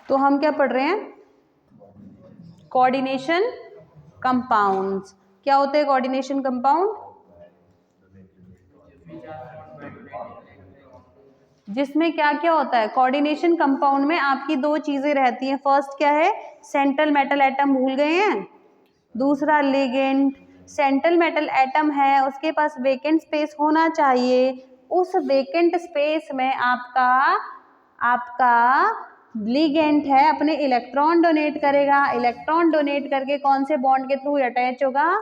तो हम क्या पढ़ रहे हैं? Coordination compounds. क्या होते हैं कोऑर्डिनेशन कंपाउंड? जिसमें क्या क्या होता है? कोऑर्डिनेशन कंपाउंड में आपकी दो चीजें रहती हैं। फर्स्ट क्या है? सेंट्रल मेटल एटम, भूल गए हैं? दूसरा लिगेंड। सेंट्रल मेटल एटम है, उसके पास वेकेंट स्पेस होना चाहिए। उस वेकेंट स्पेस में आपका लिगेंड है, अपने इलेक्ट्रॉन डोनेट करेगा। इलेक्ट्रॉन डोनेट करके कौन से बॉन्ड के थ्रू अटैच होगा?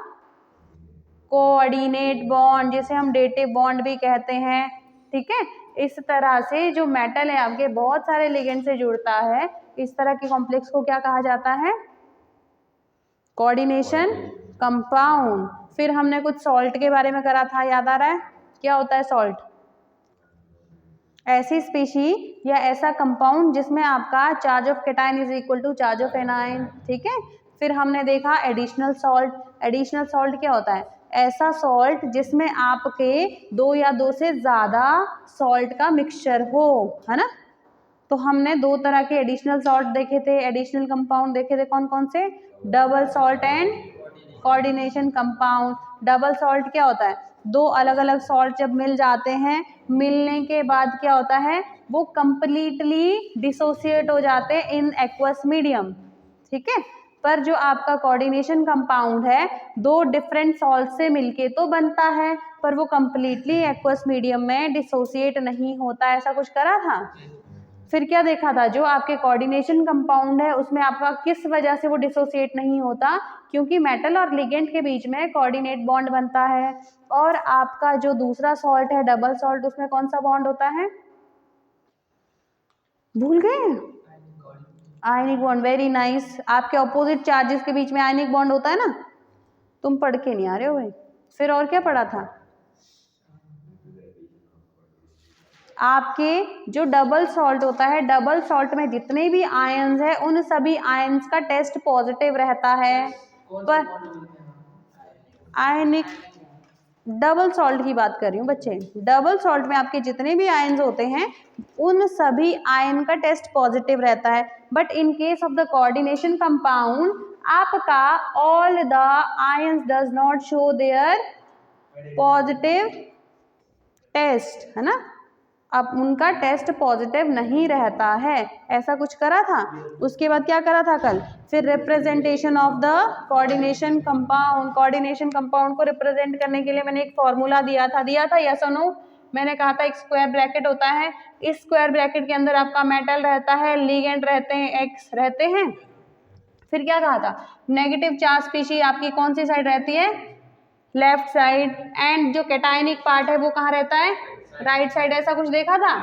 कोऑर्डिनेट बॉन्ड, जिसे हम डेटिव बॉन्ड भी कहते हैं। ठीक है, इस तरह से जो मेटल है आपके बहुत सारे लिगेंड से जुड़ता है। इस तरह के कॉम्प्लेक्स को क्या कहा जाता है? Coordination compound. फिर हमने कुछ सॉल्ट के बारे में करा था, याद आ रहा है? क्या होता है सॉल्ट? ऐसी स्पीशी या ऐसा कंपाउंड जिसमें आपका charge of cation is equal to charge of anion. ठीक है, फिर हमने देखा एडिशनल सॉल्ट। एडिशनल सॉल्ट क्या होता है? ऐसा सॉल्ट जिसमें आपके दो या दो से ज्यादा सॉल्ट का मिक्सचर हो, है ना। तो हमने दो तरह के एडिशनल सॉल्ट देखे थे, एडिशनल कंपाउंड देखे थे। कौन कौन से? Double salt and coordination compound. Double salt क्या होता है? दो अलग अलग सॉल्ट जब मिल जाते हैं, मिलने के बाद क्या होता है? वो कंप्लीटली डिसोसिएट हो जाते हैं इन एक्वस मीडियम। ठीक है, पर जो आपका कोऑर्डिनेशन कंपाउंड है, दो डिफरेंट सॉल्ट से मिलके तो बनता है, पर वो कंप्लीटली एक्वस मीडियम में डिसोसिएट नहीं होता। ऐसा कुछ करा था। फिर क्या देखा था? जो आपके कोऑर्डिनेशन कंपाउंड है उसमें आपका किस वजह से वो डिसोसिएट नहीं होता? क्योंकि मेटल और लिगेंड के बीच में कोऑर्डिनेट बॉन्ड बनता है। और आपका जो दूसरा सॉल्ट है डबल सॉल्ट, उसमें कौन सा बॉन्ड होता है? भूल गए? Ionic bond. Very nice. आपके ऑपोजिट चार्जेस के बीच में आयनिक बॉन्ड होता है ना। तुम पढ़ के नहीं आ रहे हो भाई। फिर और क्या पढ़ा था? आपके जो डबल सॉल्ट होता है, डबल सॉल्ट में जितने भी आयंस है उन सभी आयंस का टेस्ट पॉजिटिव रहता है। पर आयनिक डबल सॉल्ट की बात कर रही हूँ बच्चे। डबल सॉल्ट में आपके जितने भी आयंस होते हैं उन सभी आयन का टेस्ट पॉजिटिव रहता है। But in case of the coordination compound आपका all the ions does not show their positive test, है ना। अब उनका टेस्ट पॉजिटिव नहीं रहता है। ऐसा कुछ करा था। उसके बाद क्या करा था कल? फिर representation of the coordination compound. Coordination compound को रिप्रेजेंट करने के लिए मैंने एक फॉर्मूला दिया था यस और नो? मैंने कहा था एक स्क्वायर ब्रैकेट होता है, इस स्क्वायर ब्रैकेट के अंदर आपका मेटल रहता है, लिगेंड रहते हैं, एक्स रहते हैं। फिर क्या कहा था? नेगेटिव चार्ज स्पीशी आपकी कौन सी साइड रहती है? Left side. एंड जो कैटायनिक पार्ट है वो कहाँ रहता है? Right side. ऐसा कुछ देखा था,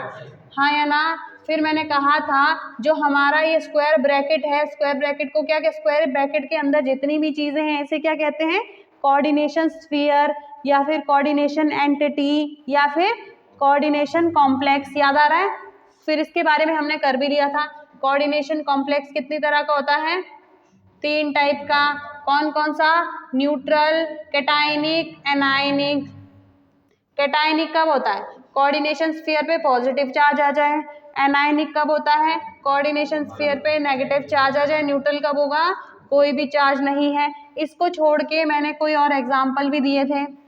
हाँ या ना? फिर मैंने कहा था जो हमारा ये स्क्वायर ब्रैकेट है, स्क्वायर ब्रैकेट को क्या, स्क्वायर ब्रैकेट के अंदर जितनी भी चीजें हैं इसे क्या कहते हैं? कोऑर्डिनेशन स्फीयर, या फिर कोऑर्डिनेशन एंटिटी, या फिर कोऑर्डिनेशन कॉम्प्लेक्स। याद आ रहा है? फिर इसके बारे में हमने कर भी लिया था। कोऑर्डिनेशन कॉम्प्लेक्स कितनी तरह का होता है? 3 टाइप का। कौन कौन सा? Neutral, cationic, anionic. कैटायनिक कब होता है? कोऑर्डिनेशन स्फीयर पे पॉजिटिव चार्ज आ जाए। एनायनिक कब होता है? कोऑर्डिनेशन स्फीयर पे नेगेटिव चार्ज आ जाए। न्यूट्रल कब होगा? कोई भी चार्ज नहीं है। इसको छोड़ के मैंने कोई और एग्जाम्पल भी दिए थे।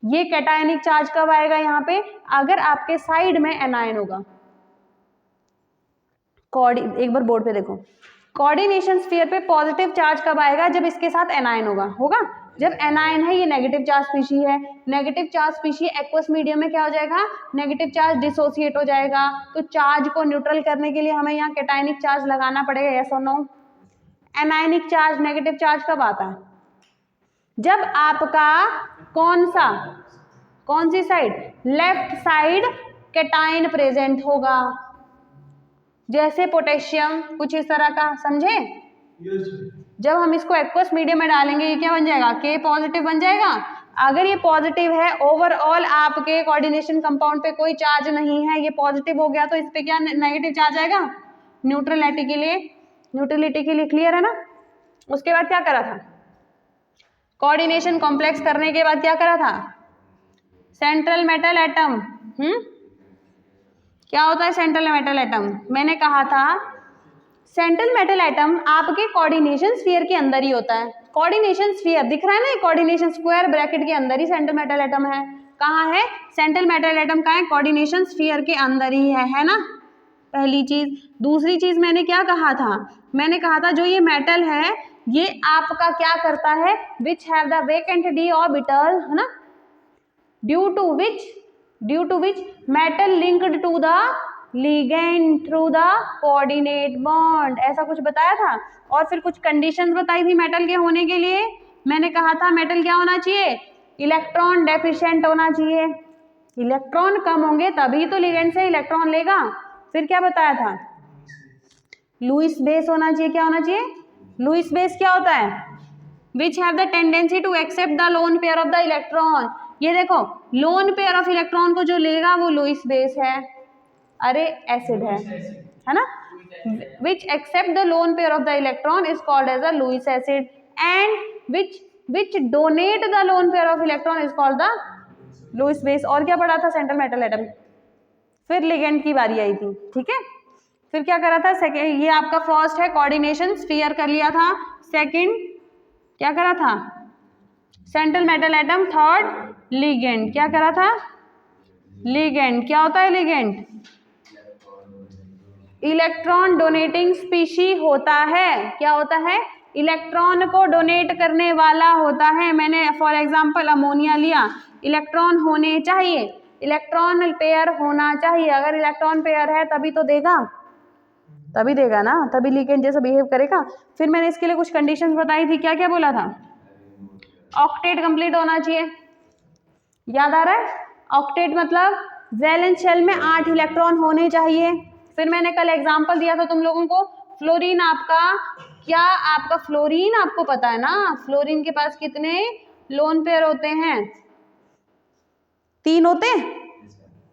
ये कैटायनिक चार्ज कब आएगा यहाँ पे? अगर आपके साइड में एनायन होगा। एक बार बोर्ड पे देखो। कोऑर्डिनेशन स्फीयर पे पॉजिटिव चार्ज कब आएगा? जब इसके साथ एनायन होगा। जब एनायन है, ये नेगेटिव चार्ज स्पीशी है। Negative charge species aqueous medium में क्या हो जाएगा? नेगेटिव चार्ज डिसोसिएट हो जाएगा। तो चार्ज को न्यूट्रल करने के लिए हमें यहाँ कैटायनिक चार्ज लगाना पड़ेगा, yes or no? Anionic charge, negative charge कब आता है? जब आपका कौन सी side? Left side cation present होगा। जैसे पोटेशियम, कुछ इस तरह का, समझे? जब हम इसको एक्वस मीडियम में डालेंगे ये क्या बन जाएगा? के पॉजिटिव बन जाएगा। अगर ये पॉजिटिव है, ओवरऑल आपके कोऑर्डिनेशन कंपाउंड पे कोई चार्ज नहीं है, ये पॉजिटिव हो गया, तो इस पे क्या नेगेटिव चार्ज आएगा? न्यूट्रलिटी के लिए क्लियर है ना? उसके बाद क्या करा था? कोऑर्डिनेशन कॉम्प्लेक्स करने के बाद क्या करा था? Central metal atom. क्या होता है सेंट्रल मेटल एटम? मैंने कहा था सेंट्रल मेटल एटम आपके कोऑर्डिनेशन स्फीयर के अंदर ही होता है। कोऑर्डिनेशन स्फीयर दिख रहा है ना, कोऑर्डिनेशन स्क्वायर ब्रैकेट के अंदर ही सेंट्रल मेटल एटम है। कहाँ है सेंट्रल मेटल एटम? कहाँ है? कोऑर्डिनेशन स्फीयर के अंदर ही है ना, पहली चीज। दूसरी चीज मैंने क्या कहा था? मैंने कहा था जो ये मेटल है ये आपका क्या करता है, which have the vacant D orbital, है ना, due to which metal linked to the ligand through the coordinate bond, ऐसा कुछ बताया था। और फिर कुछ कंडीशंस बताई थी मेटल के होने के लिए। मैंने कहा था मेटल क्या होना चाहिए, इलेक्ट्रॉन डेफिशिएंट होना चाहिए, इलेक्ट्रॉन कम होंगे तभी तो लिगेंड से इलेक्ट्रॉन लेगा। फिर क्या बताया था, लुईस बेस होना चाहिए। क्या होना चाहिए? लुईस बेस क्या होता है? Which have the tendency to accept the lone pair of the electron. ये देखो लोन पेयर ऑफ इलेक्ट्रॉन को जो लेगा वो लुईस बेस है, अरे एसिड है ना। Which accept the lone pair of the electron is called as a Lewis acid and which donate the lone pair of electron is called the Lewis base. और क्या पढ़ा था सेंट्रल मेटल एटम। फिर ligand की बारी आई थी, ठीक है। फिर क्या करा था, सेकेंड, ये आपका फर्स्ट है कोऑर्डिनेशन स्फीयर कर लिया था। सेकंड क्या करा था, central metal atom. Third ligand, क्या करा था, लिगेंड। क्या होता है लिगेंड? इलेक्ट्रॉन डोनेटिंग स्पीशी होता है। क्या होता है? इलेक्ट्रॉन को डोनेट करने वाला होता है। मैंने फॉर एग्जांपल अमोनिया लिया, इलेक्ट्रॉन होने चाहिए, इलेक्ट्रॉन पेयर होना चाहिए। अगर इलेक्ट्रॉन पेयर है तभी तो देगा, तभी देगा ना, तभी लिगेंड जैसा बिहेव करेगा। फिर मैंने इसके लिए कुछ कंडीशंस बताई थी। क्या क्या बोला था? ऑक्टेट कंप्लीट होना चाहिए, याद आ रहा है? ऑक्टेट मतलब वैलेंस शेल में 8 इलेक्ट्रॉन होने चाहिए। फिर मैंने कल एग्जांपल दिया था तुम लोगों को, फ्लोरीन आपका क्या, आपका फ्लोरीन आपको पता है ना, फ्लोरीन के पास कितने लोन पेयर होते हैं? 3 होते हैं।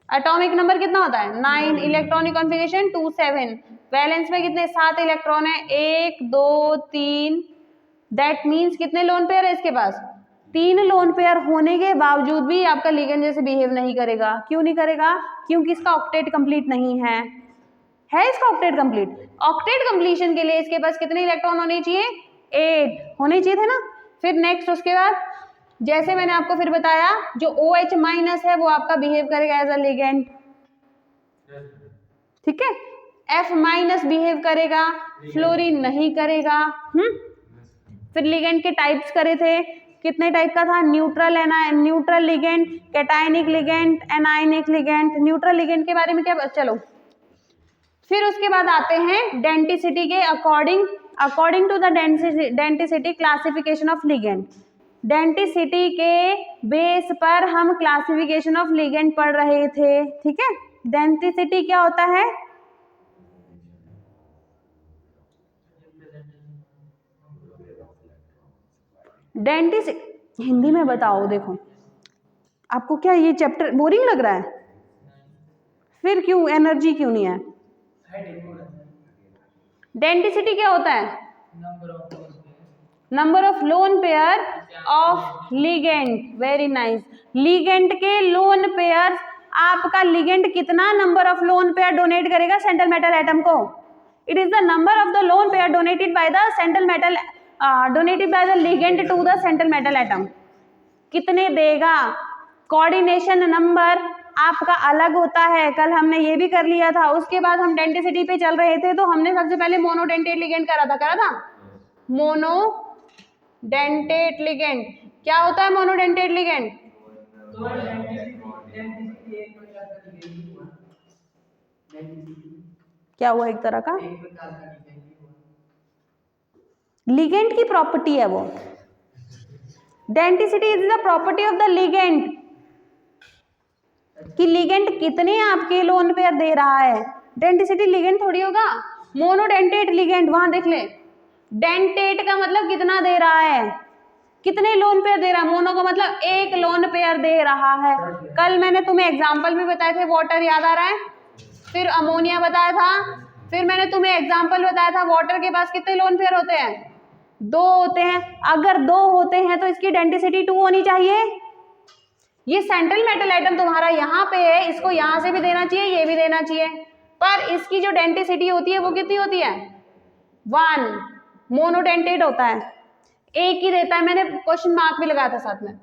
एटॉमिक नंबर कितना होता है? 9। Electronic configuration 2 7। वैलेंस में कितने? 7 इलेक्ट्रॉन है, 1 2 3। दैट मीन्स कितने लोन पेयर है इसके पास? 3 लोन पेयर होने के बावजूद भी आपका लिगेंड जैसे बिहेव नहीं करेगा। क्यों नहीं करेगा? क्योंकि इसका ऑक्टेट कंप्लीट नहीं है। इसका ऑक्टेट कंप्लीट? ऑक्टेट कंप्लीशन के लिए इसके पास कितने इलेक्ट्रॉन होने चाहिए? 8 होने चाहिए थे ना। फिर नेक्स्ट उसके बाद जैसे मैंने आपको फिर बताया जो OH माइनस है वो आपका बिहेव करेगा एज अ लिगेंड, ठीक है। F माइनस बिहेव करेगा, फ्लोरीन नहीं करेगा। फिर लिगेंड के टाइप्स करे थे, कितने टाइप का था? Neutral ligand, cationic ligand, anionic ligand. Neutral ligand के बारे में क्या, चलो फिर उसके बाद आते हैं डेंटिसिटी के according to the denticity classification of ligand. Denticity के बेस पर हम क्लासिफिकेशन ऑफ लिगेंड पढ़ रहे थे, ठीक है। डेंटिसिटी क्या होता है? डेंटिसिटी हिंदी में बताओ। देखो आपको क्या ये चैप्टर बोरिंग लग रहा है? फिर क्यों एनर्जी क्यों नहीं है? डेंटिसिटी क्या होता है? Number of lone pair of ligand. Very nice. Ligand के लोन पेयर, आपका लिगेंड कितना number of lone pair donate करेगा सेंट्रल मेटल एटम को? It is the number of the lone pair donated by the central metal donated by the ligand to the central metal atom. कितने देगा? Coordination number आपका अलग होता है, कल हमने ये भी कर लिया था। उसके बाद हम डेंटिसिटी पे चल रहे थे तो हमने सबसे पहले मोनोडेंटेट लिगेंड करा था। मोनोडेंटेट लिगेंड क्या होता है? मोनोडेंटेट लिगेंड क्या हुआ? एक तरह का लिगेंड की प्रॉपर्टी है वो। Denticity is the property of the ligand, कि लिगेंड कितने आपके लोन पेयर दे रहा है। डेंटिसिटी लिगेंड थोड़ी होगा। मोनोडेंटेट लिगेंड वहां देख ले, डेंटेट का मतलब कितना दे रहा है, कितने लोन पेयर दे रहा है। मोनो का मतलब एक लोन पेयर दे रहा है। कल मैंने तुम्हें एग्जांपल भी बताए थे, वाटर याद आ रहा है? फिर अमोनिया बताया था। फिर मैंने तुम्हें एग्जांपल बताया था वाटर के पास कितने लोन पेयर होते हैं? 2 होते हैं। अगर 2 होते हैं तो इसकी डेंसिटी 2 होनी चाहिए। ये सेंट्रल मेटल एटम तुम्हारा यहाँ पे है, इसको यहाँ से भी देना चाहिए, ये भी देना चाहिए, पर इसकी जो डेंसिटी होती है वो कितनी होती है? 1 मोनोडेंटेट होता है, एक ही देता है, मैंने क्वेश्चन मार्क भी लगाया था साथ में,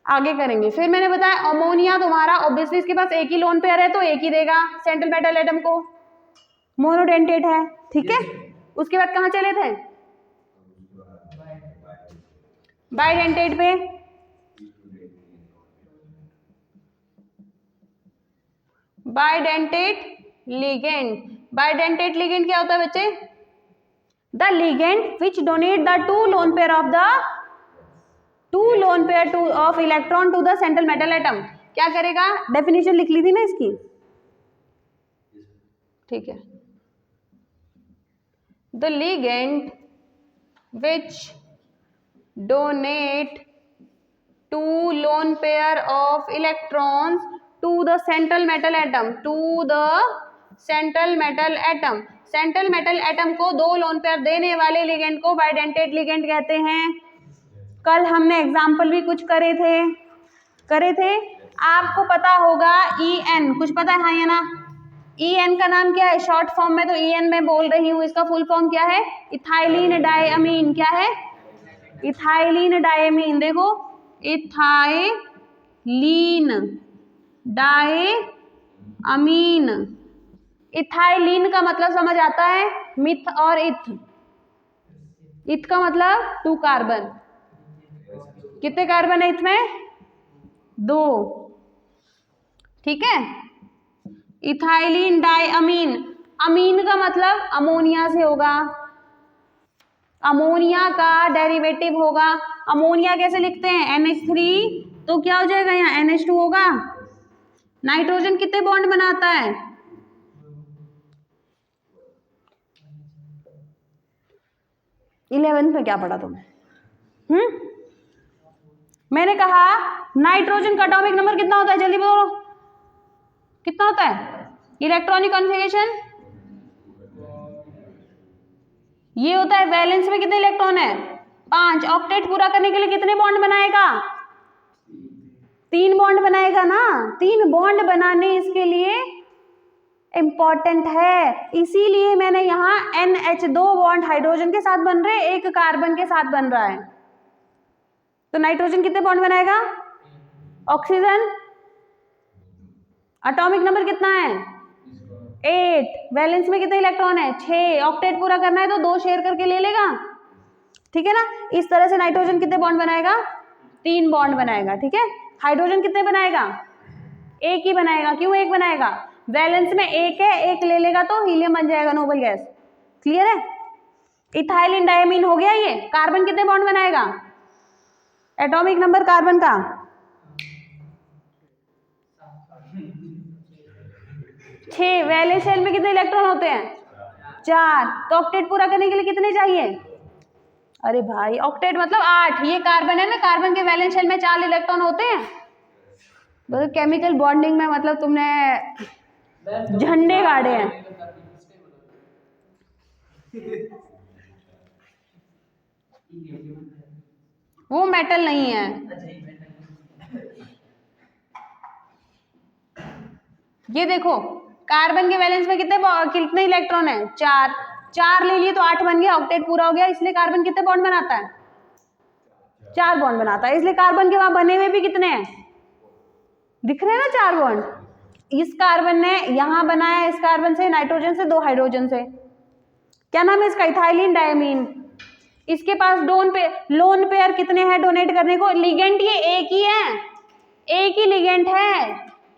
आगे करेंगे। फिर मैंने बताया अमोनिया तुम्हारा ऑब्वियसली इसके पास एक ही लोन पेयर है तो एक ही देगा सेंट्रल मेटल एटम को, मोनोडेंटेट है, ठीक है। उसके बाद कहाँ चले थे, बाइडेंटेट पे, बाइडेंटेट लिगेंड। बाइडेंटेट लिगेंड क्या होता है बच्चे, the ligand which donate the two lone pair of electron to the central metal atom. क्या करेगा, डेफिनेशन लिख ली थी ना इसकी, ठीक है। The ligand which donate two lone pair of electrons to the central metal atom, to the central metal atom. Central metal atom को दो लोन पेयर देने वाले लिगेंड को बाइडेंटेट लिगेंड कहते हैं। कल हमने एग्जाम्पल भी कुछ करे थे। आपको पता होगा EN, कुछ पता है हाँ या ना, EN का नाम क्या है शॉर्ट फॉर्म में, तो EN मैं बोल रही हूँ, इसका फुल फॉर्म क्या है, इथाइलिन डायमीन। क्या है, इथाइलिन डायमीन। देखो इथाइलिन डायमीन, इथाइलिन का मतलब समझ आता है, मिथ और इथ का मतलब 2 कार्बन। कितने कार्बन है इसमें, 2, ठीक है। इथाइलिन डायमीन, अमीन का मतलब अमोनिया से होगा, अमोनिया का डेरिवेटिव होगा। अमोनिया कैसे लिखते हैं, NH3, तो क्या हो जाएगा यहाँ NH2 होगा। नाइट्रोजन कितने बॉन्ड बनाता है, 11th में क्या पढ़ा तुमने, मैंने कहा नाइट्रोजन का एटॉमिक नंबर कितना होता है, जल्दी बोलो कितना होता है, इलेक्ट्रॉनिक कॉन्फ़िगरेशन ये होता है। वैलेंस में कितने इलेक्ट्रॉन है, 5। ऑक्टेट पूरा करने के लिए कितने बॉन्ड बनाएगा, 3 बॉन्ड बनाएगा ना। 3 बॉन्ड बनाने इसके लिए इंपॉर्टेंट है, इसीलिए मैंने यहाँ NH2 बॉन्ड हाइड्रोजन के साथ बन रहे, एक कार्बन के साथ बन रहा है। तो नाइट्रोजन कितने बॉन्ड बनाएगा, ऑक्सीजन एटॉमिक नंबर कितना है, 8। वैलेंस में कितने इलेक्ट्रॉन है, 6। ऑक्टेट पूरा करना है तो 2 शेयर करके ले लेगा, ठीक है ना। इस तरह से नाइट्रोजन कितने बॉन्ड बनाएगा, 3 बॉन्ड बनाएगा, ठीक है। हाइड्रोजन कितने बनाएगा, 1 ही बनाएगा। क्यों 1 बनाएगा, वैलेंस में 1 है, 1 ले लेगा तो हीलियम बन जाएगा, नोबल गैस। क्लियर है। इथाइलिन डायमीन हो गया ये। कार्बन कितने बॉन्ड बनाएगा, एटॉमिक नंबर कार्बन का 6। वैलेंस शेल में कितने इलेक्ट्रॉन होते हैं, 4। तो ऑक्टेट पूरा करने के लिए कितने चाहिए, अरे भाई ऑक्टेट मतलब 8। ये कार्बन है ना, कार्बन के वैलेंस शेल में 4 इलेक्ट्रॉन होते हैं। बस केमिकल बॉन्डिंग में मतलब तुमने झंडे गाड़े हैं। वो मेटल नहीं है, ये देखो कार्बन के वैलेंस में कितने इलेक्ट्रॉन है, 4। 4 ले लिए तो 8 बन गया, ऑक्टेट पूरा हो गया। इसलिए कार्बन कितने बॉन्ड बनाता है, 4 बॉन्ड बनाता है। इसलिए कार्बन के वहां बने हुए भी कितने हैं, दिख रहे हैं ना 4 बॉन्ड। इस कार्बन ने यहां बनाया, इस कार्बन से, नाइट्रोजन से, 2 हाइड्रोजन से। क्या नाम है इसका, इथाइलिन डायमीन। इसके पास लोन पेयर कितने हैं डोनेट करने को, लिगेंड ये एक ही है, एक ही लिगेंड है,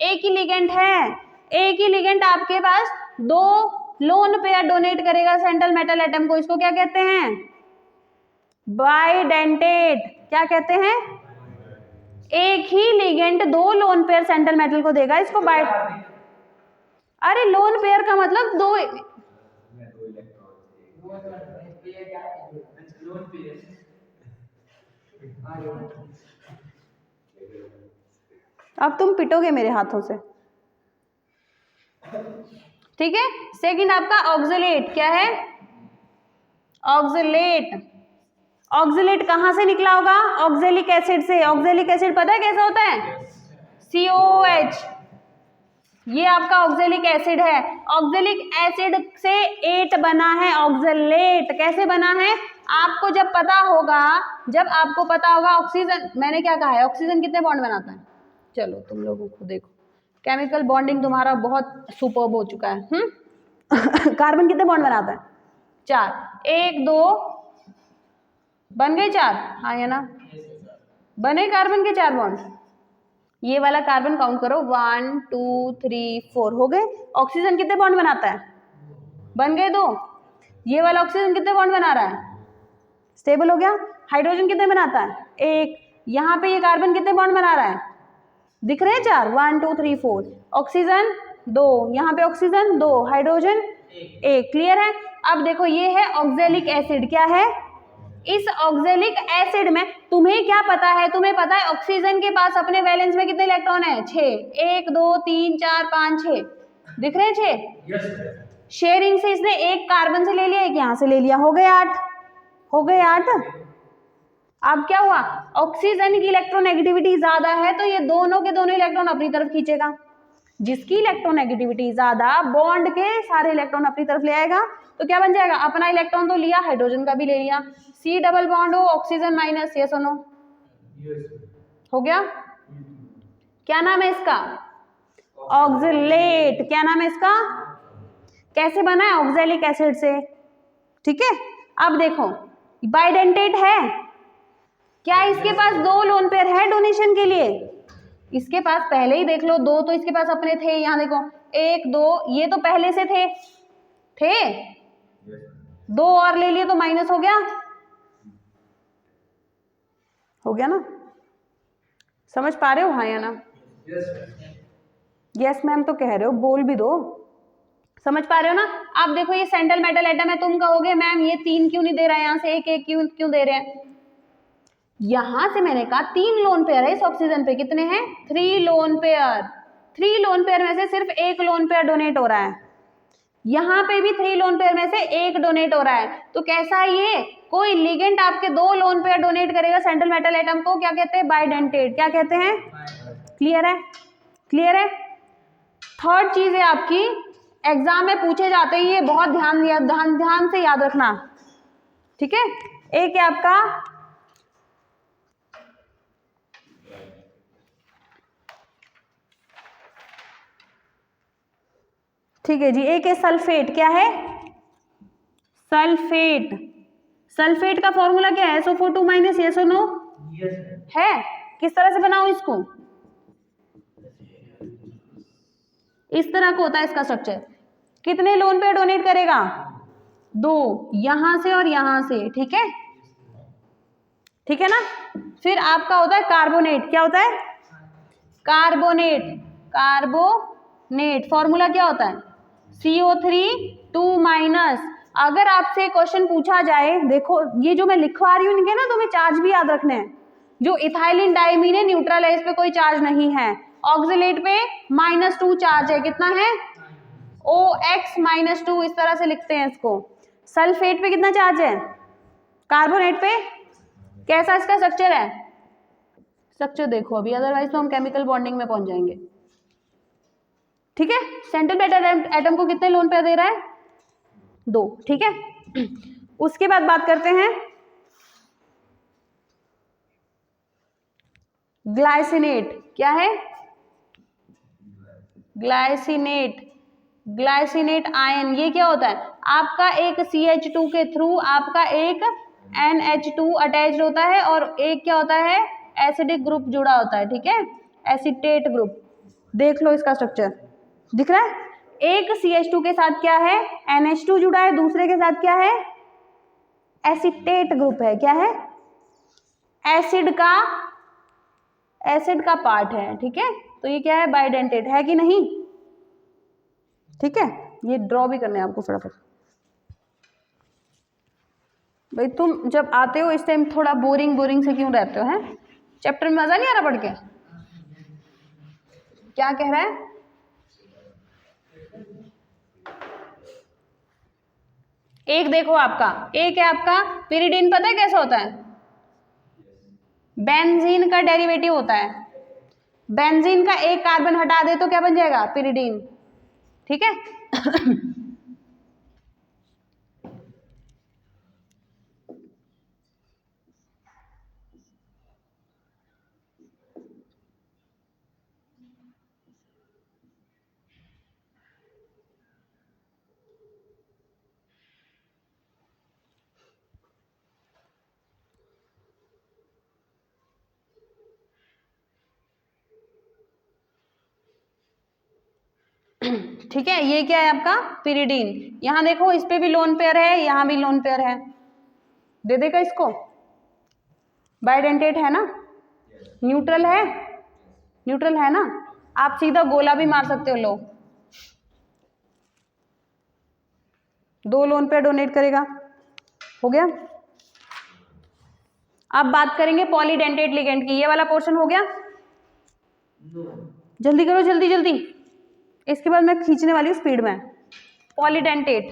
एक ही लिगेंड है, एक ही लिगेंड आपके पास 2 लोन पेयर डोनेट करेगा सेंट्रल मेटल एटम को। इसको क्या कहते हैं, बाइडेंटेट। क्या कहते हैं, एक ही ligand 2 lone pair central metal को देगा, इसको अरे लोन पेयर का मतलब 2। अब तुम पिटोगे मेरे हाथों से, ठीक है। सेकंड आपका ऑक्सलेट। क्या है, ऑक्सलेट। ऑक्सलेट कहां से निकला होगा, ऑक्जेलिक एसिड से। ऑक्जेलिक एसिड पता है कैसा होता है, COOH। ये आपका ऑक्जेलिक एसिड है। ऑक्जेलिक एसिड से 8 बना है ऑक्जेलेट। कैसे बना है? आपको जब पता होगा ऑक्सीजन, मैंने क्या कहा है, ऑक्सीजन कितने बॉन्ड बनाता है? चलो तुम लोगों को देखो, केमिकल बॉन्डिंग तुम्हारा बहुत सुपर्ब हो चुका है। कार्बन कितने बॉन्ड बनाता है? 4। 1 2 बन गए 4, हाँ या ना? बने कार्बन के 4 बॉन्ड। ये वाला कार्बन काउंट करो, 1 2 3 4 हो गए। ऑक्सीजन कितने बॉन्ड बनाता है? बन गए 2। ये वाला ऑक्सीजन कितने बॉन्ड बना रहा है? स्टेबल हो गया। हाइड्रोजन कितने बनाता है? 1। यहाँ पे ये कार्बन कितने बॉन्ड बना रहा है? दिख रहे हैं 4, 1 2 3 4। ऑक्सीजन 2, यहाँ पे ऑक्सीजन 2, हाइड्रोजन 1। क्लियर है? अब देखो ये है ऑक्जेलिक एसिड। क्या है? इस ऑक्जेलिक एसिड में तुम्हें क्या पता है? तुम्हें पता है ऑक्सीजन के पास अपने वैलेंस में कितने इलेक्ट्रॉन है? 6। 1 2 3 4 5 6। दिख रहे हैं 6? शेयरिंग से इसने एक कार्बन से ले लिया, एक यहाँ से ले लिया, हो गए 8। हो गए 8। अब क्या हुआ? ऑक्सीजन की इलेक्ट्रोनेगेटिविटी ज्यादा है तो ये दोनों के दोनों इलेक्ट्रॉन अपनी तरफ खींचेगा। जिसकी इलेक्ट्रोनेगेटिविटी ज्यादा, बॉन्ड के सारे इलेक्ट्रॉन अपनी तरफ ले आएगा। तो क्या बन जाएगा? अपना इलेक्ट्रॉन तो लिया, हाइड्रोजन का भी ले लिया। C डबल बॉन्ड हो, oxygen minus, yes or no? हो गया। क्या नाम है इसका? ऑक्जेलेट। क्या नाम है इसका? कैसे बना है? ऑक्जेलिक एसिड से। ठीक है। अब देखो बाइडेंटेट है क्या? इसके पास 2 लोन पेयर है डोनेशन के लिए। इसके पास पहले ही देख लो 2 तो इसके पास अपने थे। यहाँ देखो 1 2, ये तो पहले से थे 2 और ले लिए तो माइनस हो गया। हो गया ना? समझ पा रहे हो हाँ या ना? यस मैम तो कह रहे हो, बोल भी दो। समझ पा रहे हो ना? अब देखो ये सेंट्रल मेटल एटम है। तुम कहोगे मैम ये 3 क्यों नहीं दे रहा है, यहाँ से 1 1 क्यों दे रहे हैं? यहां से मैंने कहा 3 लोन पेयर है इस ऑक्सीजन पे। कितने हैं? 3 लोन पेयर। 3 लोन पेयर में से सिर्फ 1 लोन पेयर डोनेट हो रहा है। यहाँ पे भी 3 लोन पेयर में से 1 डोनेट हो रहा है। तो कैसा है ये? कोई लिगेंड आपके 2 लोन पेयर डोनेट करेगा सेंट्रल मेटल एटम को, क्या कहते हैं? बाइडेंटेट। क्या कहते हैं? क्लियर है? क्लियर है? थर्ड चीज है आपकी, एग्जाम में पूछे जाते हैं, ये बहुत ध्यान से याद रखना। ठीक है। एक है आपका ठीक है जी, एक है सल्फेट। क्या है? सल्फेट। सल्फेट का फॉर्मूला क्या है? SO4 minus, yes or no? है। किस तरह से बनाऊं इसको? इस तरह का होता है इसका स्ट्रक्चर। कितने लोन पेयर डोनेट करेगा? 2, यहां से और यहां से। ठीक है, ठीक है ना? फिर आपका होता है कार्बोनेट। क्या होता है? कार्बोनेट। कार्बोनेट फॉर्मूला क्या होता है? CO3 2 minus. अगर आपसे क्वेश्चन पूछा जाए, देखो ये जो मैं लिखवा रही हूँ इनके ना तुम्हें चार्ज भी याद रखने हैं। जो इथाइलिन डाइमीन है न्यूट्रल है, इस पे कोई चार्ज नहीं है। ऑक्जेलेट पे -2 चार्ज है। कितना है? OX -2, इस तरह से लिखते हैं इसको। सल्फेट पे कितना चार्ज है? कार्बोनेट पे कैसा इसका स्ट्रक्चर है? स्ट्रक्चर देखो अभी, अदरवाइज तो हम केमिकल बॉन्डिंग में पहुंच जाएंगे। ठीक है। सेंट्रल मेटल एटम को कितने लोन पेयर दे रहा है? 2। ठीक है। उसके बाद बात करते हैं ग्लाइसिनेट। क्या है? ग्लाइसिनेट। Glycinate ion. ये क्या होता है? आपका एक CH2 के थ्रू आपका एक NH2 अटैच्ड होता है और एक क्या होता है? एसिडिक ग्रुप जुड़ा होता है। ठीक है, एसिटेट ग्रुप। देख लो इसका स्ट्रक्चर दिख रहा है। एक CH2 के साथ क्या है? NH2 जुड़ा है, दूसरे के साथ क्या है? एसिटेट ग्रुप है। क्या है? एसिड का पार्ट है। ठीक है, तो ये क्या है? बाइडेंटेट है कि नहीं? ठीक है, ये ड्रॉ भी करने हैं आपको फटाफट। भाई तुम जब आते हो इस टाइम थोड़ा बोरिंग से क्यों रहते हो? हैं चैप्टर में मजा नहीं आ रहा पढ़ के? क्या कह रहा है? एक देखो आपका, एक है आपका पिरिडीन। पता है कैसा होता है? बेंजीन का डेरिवेटिव होता है। बेंजीन का एक कार्बन हटा दे तो क्या बन जाएगा? पिरिडीन। ठीक है। ठीक है, ये क्या है आपका? पिरिडीन। यहां देखो इस पे भी लोन पेयर है, यहां भी लोन पेयर है, दे देगा इसको। बाइडेंटेट है ना, न्यूट्रल है, न्यूट्रल है ना, आप सीधा गोला भी मार सकते हो। लो, 2 लोन पेयर डोनेट करेगा, हो गया। अब बात करेंगे पॉलीडेंटेट लिगेंड की। ये वाला पोर्शन हो गया? जल्दी करो, जल्दी जल्दी, इसके बाद मैं खींचने वाली हूँ स्पीड में। Polydentate,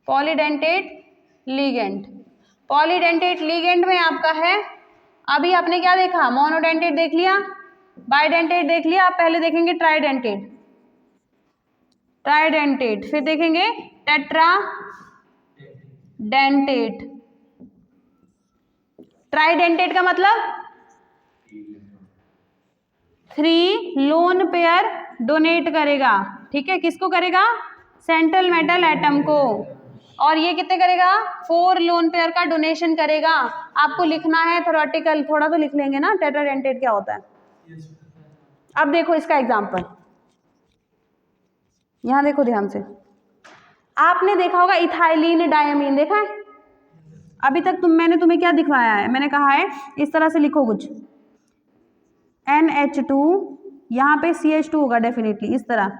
polydentate ligand. Polydentate ligand में आपका है, अभी आपने क्या देखा? मोनोडेंटेट देख लिया, बाइडेंटेट देख लिया, आप पहले देखेंगे ट्राइडेंटेट, ट्राइडेंटेट, फिर देखेंगे टेट्रा डेंटेट। ट्राइडेंटेट का मतलब 3 लोन पेयर डोनेट करेगा। ठीक है, किसको करेगा? सेंट्रल मेटल एटम को। और ये कितने करेगा? 4 लोन पेयर का डोनेशन करेगा। आपको लिखना है थ्योरेटिकल, थोड़ा तो लिख लेंगे ना टेट्राडेंटेट क्या होता है। अब देखो इसका एग्जांपल, यहां देखो ध्यान से। आपने देखा होगा इथाइलिन डायमीन, देखा है? अभी तक मैंने तुम्हें क्या दिखवाया है? मैंने कहा है इस तरह से लिखो कुछ, NH2, यहाँ पे CH2 होगा डेफिनेटली, इस तरह।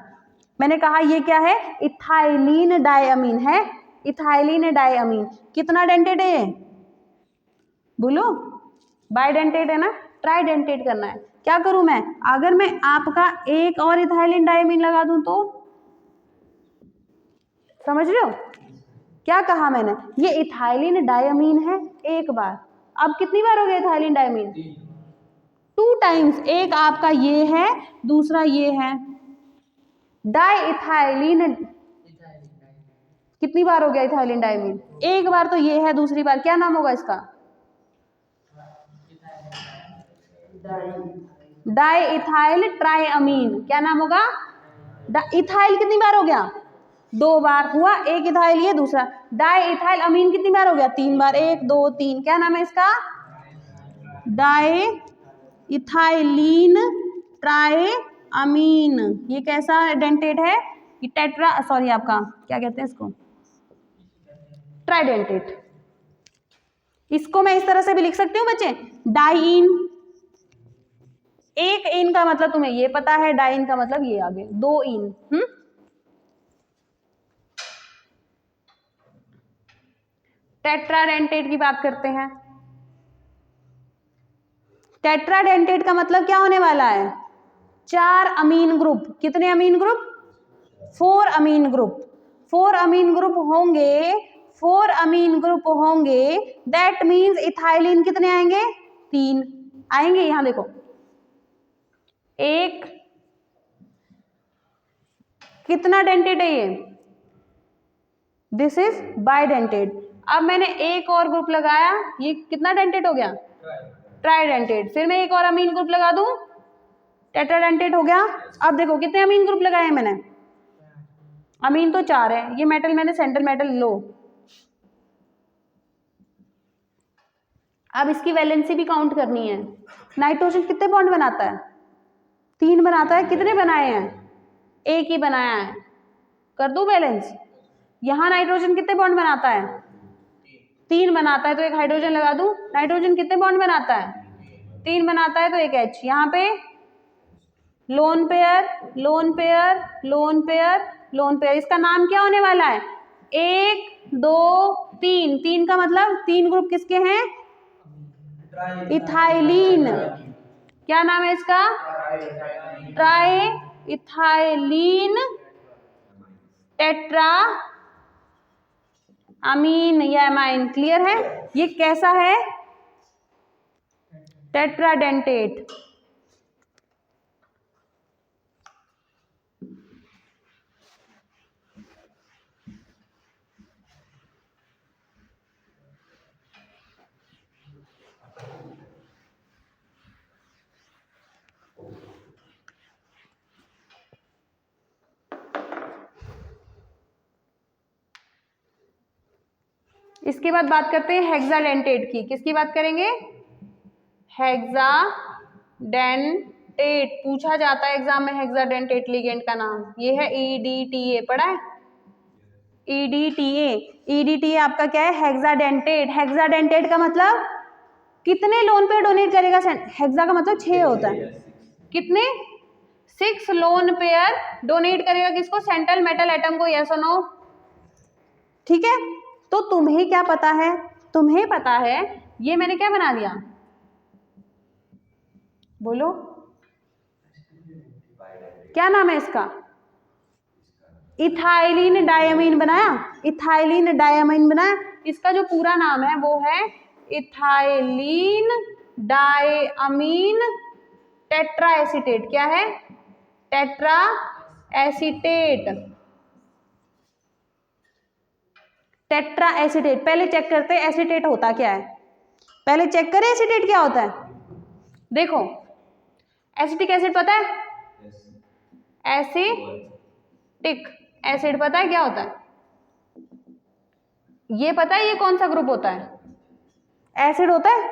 मैंने कहा ये क्या है? इथाइलिन डायमीन है, इथाइलिन डायमीन। कितना डेंटेट है ये? बोलो, बाइडेंटेट है ना, ट्राइडेंटेट करना है। क्या करूं मैं? अगर मैं आपका एक और इथाइलिन डायमीन लगा दूं तो? समझ रहे हो क्या कहा मैंने? ये इथाइलिन डायमीन है एक बार, अब कितनी बार हो गया इथाइलिन डायमीन? 2 टाइम्स। एक आपका ये है, दूसरा ये है। डाई इथाइलिन कितनी बार हो गया इथाइलिन डायमीन? एक बार तो ये है, दूसरी बार क्या नाम होगा इसका? Di ethyl triamine. क्या नाम होगा? इथाइल कितनी बार हो गया? 2 बार हुआ, एक इथाइल ये, दूसरा। डाई इथाइल अमीन कितनी बार हो गया? 3 बार, 1 2 3। क्या नाम है इसका? Di ethylene triamine. ये कैसा डेंटेट है? ये टेट्रा, सॉरी आपका क्या कहते हैं इसको? ट्राइडेंटेट। इसको मैं इस तरह से भी लिख सकती हूँ बच्चे, डाइइन। एक इन का मतलब तुम्हें ये पता है, डाइन का मतलब ये आगे 2 इन। टेट्राडेंटेट की बात करते हैं। टेट्राडेंटेट का मतलब क्या होने वाला है? 4 अमीन ग्रुप। कितने अमीन ग्रुप? 4 अमीन ग्रुप। 4 अमीन ग्रुप होंगे, 4 अमीन ग्रुप होंगे। दैट मीन्स इथाइलिन कितने आएंगे? 3 आएंगे। यहां देखो, एक, कितना डेंटेट है ये? This is bidentate. अब मैंने एक और ग्रुप लगाया, ये कितना डेंटेट हो गया? ट्राइडेंटेट। फिर मैं एक और अमीन ग्रुप लगा दूं, टेट्राडेंटेट हो गया। अब देखो कितने अमीन ग्रुप लगाए हैं मैंने? अमीन तो 4 है। ये मेटल मैंने सेंट्रल मेटल लो। अब इसकी वैलेंसी भी काउंट करनी है। नाइट्रोजन कितने बॉन्ड बनाता है? 3 बनाता है। कितने बनाए हैं? एक ही बनाया है। कर दूं बैलेंस? यहां नाइट्रोजन कितने बॉन्ड बनाता है? 3 बनाता है, तो एक हाइड्रोजन लगा दूं। नाइट्रोजन कितने बॉन्ड बनाता है? 3 बनाता है, तो एक H। यहाँ पे lone pair, lone pair, lone pair, lone pair. इसका नाम क्या होने वाला है? 1 2 3। 3 का मतलब 3 ग्रुप किसके हैं? इथाइलिन। क्या नाम है इसका? ट्राई इथाइलिन टेट्रा अमीन या एमाइन। क्लियर है? ये कैसा है? टेट्राडेंटेट। इसके बाद बात करते हैं हेक्साडेंटेट की। किसकी बात करेंगे? हेक्साडेंटेट। पूछा जाता है एग्जाम में हेक्साडेंटेट लिगेंड का नाम। ये है EDTA, पढ़ा है? EDTA। EDTA आपका क्या है? हेक्साडेंटेट। हेक्साडेंटेट का मतलब कितने लोन पेयर डोनेट करेगा? हेक्सा का मतलब 6 होता है। कितने? 6 लोन पेयर डोनेट करेगा। किसको? सेंट्रल मेटल एटम को। Yes or no? ठीक है। तो तुम्हें क्या पता है? तुम्हें पता है ये मैंने क्या बना दिया? बोलो, क्या नाम है इसका? इथाइलिन डायमीन बनाया। इथाइलिन डायमीन बनाया। इसका जो पूरा नाम है वो है इथाइलिन डायमीन टेट्रा एसीटेट। क्या है? Tetra acetate. Tetra acetate. पहले चेक करते हैं एसीटेट होता क्या है। पहले चेक करें एसीटेट क्या होता है। देखो, एसिटिक एसिड पता है? एसिटिक एसिड पता है क्या होता है? ये पता है ये कौन सा ग्रुप होता है? एसिड होता है।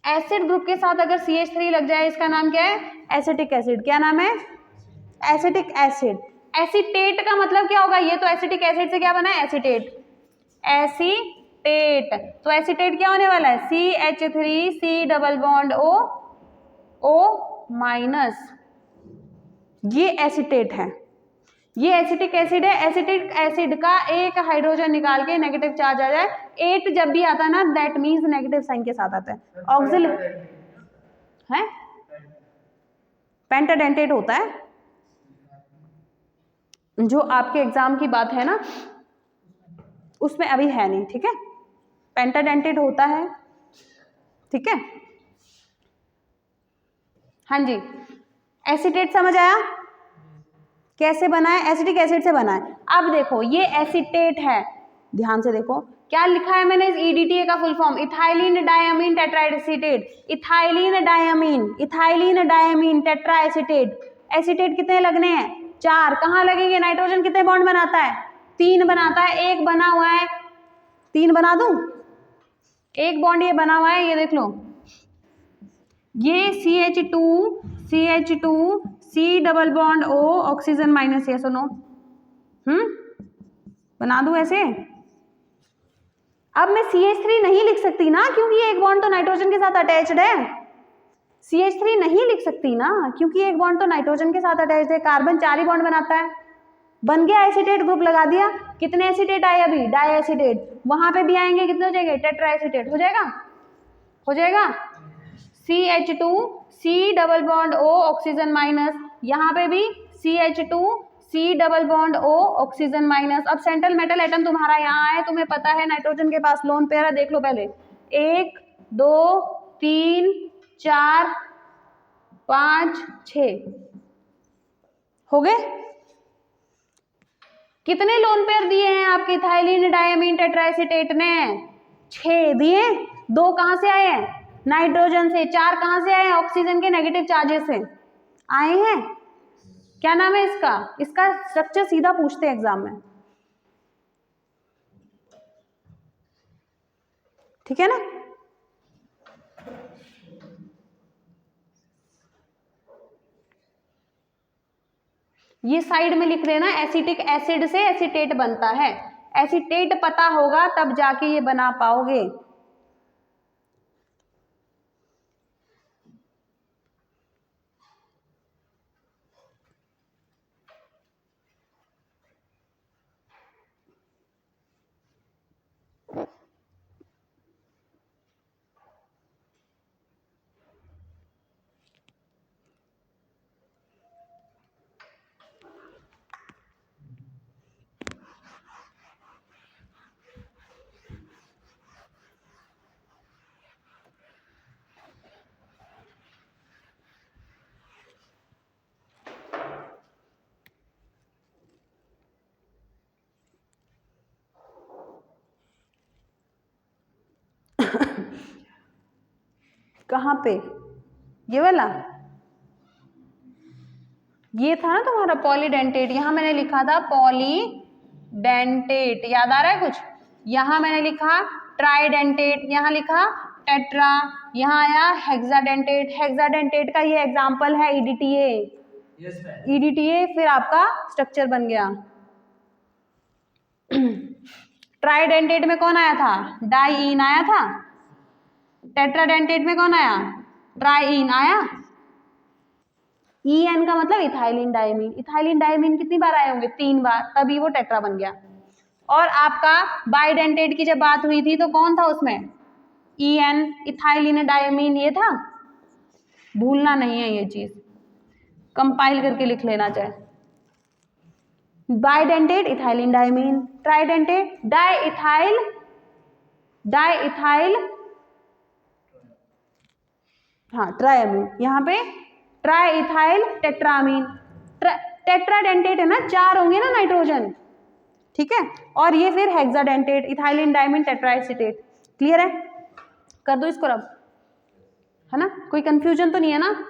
एसिड ग्रुप के साथ अगर CH3 लग जाए, इसका नाम क्या है? Acetic acid. क्या नाम है? Acetic acid. एसीटेट का मतलब क्या होगा? ये तो एसिटिक एसिड से क्या बना है? एसीटेट। एसीटेट। तो एसीटेट क्या होने वाला है? CH3C डबल बॉन्ड O ये एसीटेट है। ये एसिटिक एसिड है। एसिटिक एसिड का एक हाइड्रोजन निकाल के नेगेटिव चार्ज आ जाए, 8 जब भी आता है ना, दैट मीन्स नेगेटिव साइन के साथ आता है। ऑक्सिलरी है, पेंटाडेंटेट होता है। जो आपके एग्जाम की बात है ना, उसमें अभी है नहीं। ठीक है, पेंटाडेंटेट होता है। ठीक है, हाँ जी। एसीटेट समझ आया कैसे बना है? एसिटिक एसिड से बना है। अब देखो ये एसीटेट है, ध्यान से देखो क्या लिखा है मैंने। EDTA का full form ethylene diamine tetraacetate. Ethylene diamine tetraacetate. Acetate कितने लगने हैं? 4। कहाँ लगेंगे? नाइट्रोजन कितने बॉन्ड बनाता है? 3 बनाता है। एक बना हुआ है, 3 बना दूं? एक बॉन्ड ये बना हुआ है, ये देख लो, ये CH2 C double bond O oxygen minus. ये सुनो, बना दूं ऐसे? अब मैं CH3 नहीं लिख सकती ना, क्योंकि ये एक बॉन्ड तो नाइट्रोजन के साथ अटैच्ड है। CH3 नहीं लिख सकती ना, क्योंकि एक बॉन्ड तो नाइट्रोजन के साथ अटैच्ड है। कार्बन 4 ही बॉन्ड बनाता है। बन गया एसीटेट, ग्रुप लगा दिया। कितने एसीटेट आए अभी? डाइएसिटेट। वहां पे भी आएंगे, कितने हो जाएंगे? टेट्राएसिटेट। हो जाएगा? हो जाएगा। CH2 C double bond O oxygen minus. यहाँ पे भी CH2 C double bond O oxygen minus. अब सेंट्रल मेटल एटम तुम्हारा यहाँ है, तुम्हें पता है नाइट्रोजन के पास लोन पेयर है। देख लो पहले, 1 2 3 4 5 6 हो गए। कितने लोन पेयर दिए हैं आपके इथाइलिन डायमीन टेट्राएसिटेट ने? 6 दिए। 2 कहां से आए हैं? नाइट्रोजन से। 4 कहां से आए हैं? ऑक्सीजन के नेगेटिव चार्जेस से आए हैं। क्या नाम है इसका? इसका स्ट्रक्चर सीधा पूछते हैं एग्जाम में। ठीक है ना? ये साइड में लिख देना, एसिटिक एसिड से एसीटेट बनता है। एसीटेट पता होगा तब जाके ये बना पाओगे। कहाँ पे, ये वाला, ये था ना तुम्हारा पॉलीडेंटेट, यहाँ मैंने लिखा था पॉलीडेंटेट, याद आ रहा है कुछ? यहाँ मैंने लिखा ट्राइडेंटेट, यहाँ लिखा टेट्रा, यहाँ आया हेक्साडेंटेट। हेक्साडेंटेट का ये एग्जाम्पल है ईडीटीए। ईडीटीए फिर आपका स्ट्रक्चर बन गया। ट्राइडेंटेट में कौन आया था? डाइईन आया था। टेट्राडेंटेट में कौन आया? ट्राइईन आया। EN का मतलब इथाइलिन डायमीन। इथाइलिन डायमीन कितनी बार आए होंगे? 3 बार, तभी वो टेट्रा बन गया। और आपका बाइडेंटेट की जब बात हुई थी तो कौन था उसमें? EN, इथाइलिन डायमीन, ये था। भूलना नहीं है ये चीज, कंपाइल करके लिख लेना चाहे। Bidentate ethylene diamine, tridentate diethyl हाँ ट्राइअमीन, यहाँ पे ट्राइइथाइल टेट्रामीन। टेट्राडेंटेट है ना, 4 होंगे ना नाइट्रोजन, ठीक है। और ये फिर hexadentate ethylene diamine tetraacetate. Clear है? कर दो इसको रब, है ना? कोई कंफ्यूजन तो नहीं है ना?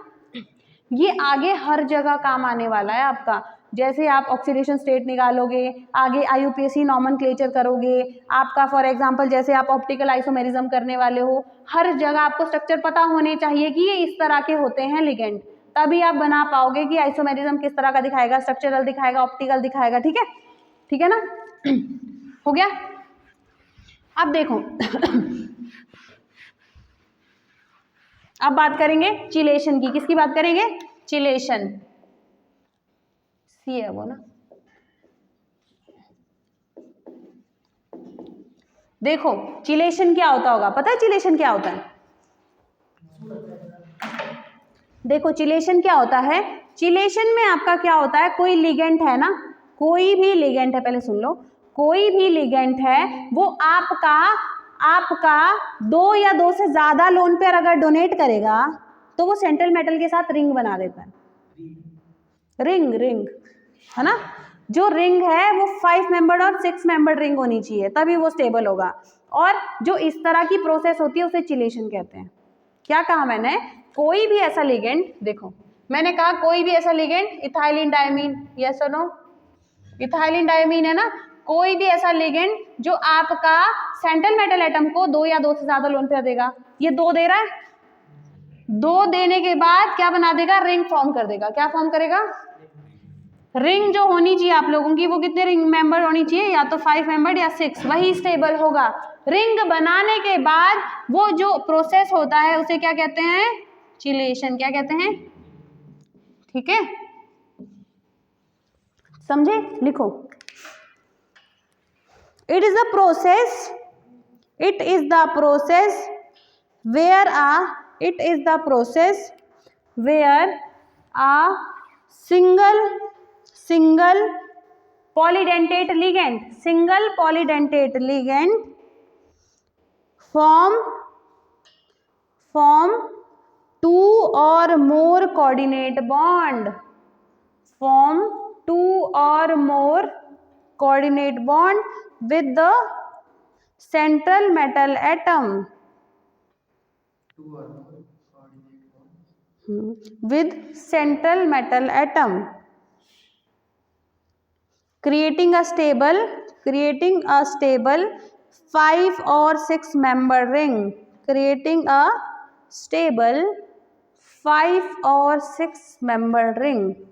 ये आगे हर जगह काम आने वाला है आपका। जैसे आप ऑक्सीडेशन स्टेट निकालोगे, आगे IUPAC नॉमेनक्लेचर करोगे, आपका फॉर एग्जांपल जैसे आप ऑप्टिकल आइसोमेरिज्म करने वाले हो, हर जगह आपको स्ट्रक्चर पता होने चाहिए कि ये इस तरह के होते हैं लिगेंड, तभी आप बना पाओगे कि आइसोमेरिज्म किस तरह का दिखाएगा, स्ट्रक्चरल दिखाएगा, ऑप्टिकल दिखाएगा। ठीक है, ठीक है ना? हो गया। अब देखो अब बात करेंगे चिलेशन की। किसकी बात करेंगे? चिलेशन। सी है वो ना। देखो चिलेशन क्या होता होगा, पता है चिलेशन क्या होता है? देखो चिलेशन क्या होता है, चिलेशन में आपका क्या होता है, कोई लिगेंड है ना, कोई भी लिगेंड है, पहले सुन लो, कोई भी लिगेंड है वो आपका 2 या 2 से ज्यादा लोन पेयर अगर डोनेट करेगा तो वो सेंट्रल मेटल के साथ रिंग बना देता है। रिंग है ना, जो रिंग है वो 5 मेंबर्ड और 6 मेंबर्ड रिंग होनी चाहिए, तभी वो स्टेबल होगा। और जो इस तरह की प्रोसेस होती है उसे चिलेशन कहते हैं। क्या कहा मैंने? कोई भी ऐसा लिगेंड, देखो मैंने कहा कोई भी ऐसा ligand, ethylene diamine, yes or no? Ethylene diamine है ना, कोई भी ऐसा लिगेंड जो आपका सेंट्रल मेटल एटम को 2 या 2 से ज्यादा लोन पेयर देगा। ये 2 दे रहा है, 2 देने के बाद क्या बना देगा? रिंग फॉर्म कर देगा। क्या फॉर्म करेगा? रिंग जो होनी चाहिए आप लोगों की वो कितने रिंग मेंबर होनी चाहिए? या तो 5 मेंबर या 6, वही स्टेबल होगा। रिंग बनाने के बाद वो जो प्रोसेस होता है उसे क्या कहते हैं? चिलेशन। क्या कहते हैं? ठीक है, समझे? लिखो, it is the process where a single polydentate ligand form 2 or more coordinate bond, with the central metal atom, creating a stable 5 or 6 member ring,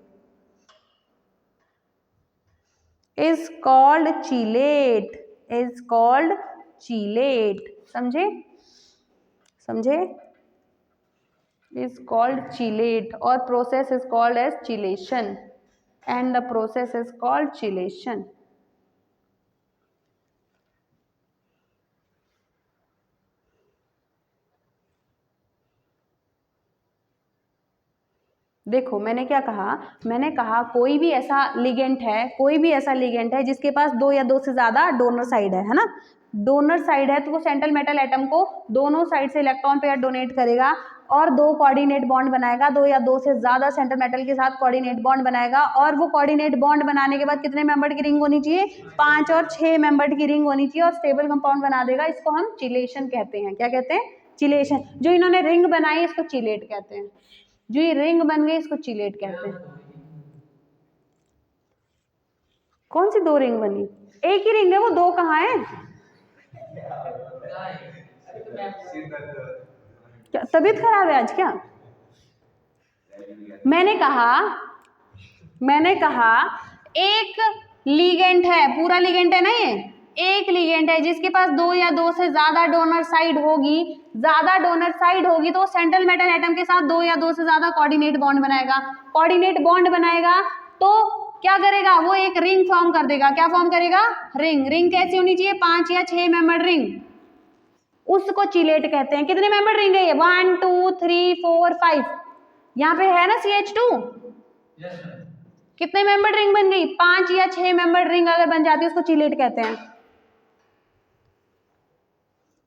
is called chelate, समझे? is called chelate, or process is called as chelation, and the process is called chelation. देखो मैंने क्या कहा, मैंने कहा कोई भी ऐसा लिगेंड है जिसके पास 2 या 2 से ज्यादा डोनर साइड है ना, डोनर साइड है तो वो सेंट्रल मेटल एटम को दोनों साइड से इलेक्ट्रॉन पेयर डोनेट करेगा और 2 कोऑर्डिनेट बॉन्ड बनाएगा, 2 या 2 से ज्यादा सेंट्रल मेटल के साथ कोऑर्डिनेट बॉन्ड बनाएगा। और वो कोऑर्डिनेट बॉन्ड बनाने के बाद कितने मेंबर की रिंग होनी चाहिए? 5 और 6 मेंबर की रिंग होनी चाहिए और स्टेबल कंपाउंड बना देगा। इसको हम चिलेशन कहते हैं। क्या कहते हैं? चिलेशन। जो इन्होंने रिंग बनाई इसको चिलेट कहते हैं, जो ये रिंग बन गई इसको चिलेट कहते हैं। कौन सी दो रिंग बनी? एक ही रिंग है वो, दो कहाँ है? क्या तबीयत खराब है आज क्या? मैंने कहा एक लिगेंड है, पूरा लिगेंड है ना, ये एक लिगेंड है जिसके पास दो या दो से ज्यादा डोनर साइड होगी, ज्यादा डोनर साइड होगी तो सेंट्रल मेटल एटम के साथ दो या दो से ज्यादा कोऑर्डिनेट बॉन्ड बनाएगा। कोऑर्डिनेट बॉन्ड बनाएगा तो क्या करेगा? वो एक रिंग फॉर्म कर देगा। क्या फॉर्म करेगा? रिंग। रिंग कैसी होनी चाहिए? 5 या 6 मेंबर रिंग, उसको चिलेट कहते हैं। कितने मेंबर रिंग है ये? 1 2 3 4 5। यहाँ पे है ना CH2। कितने मेंबर रिंग बन गई? 5 या 6 मेंबर रिंग अगर बन जाती है उसको चिलेट कहते हैं।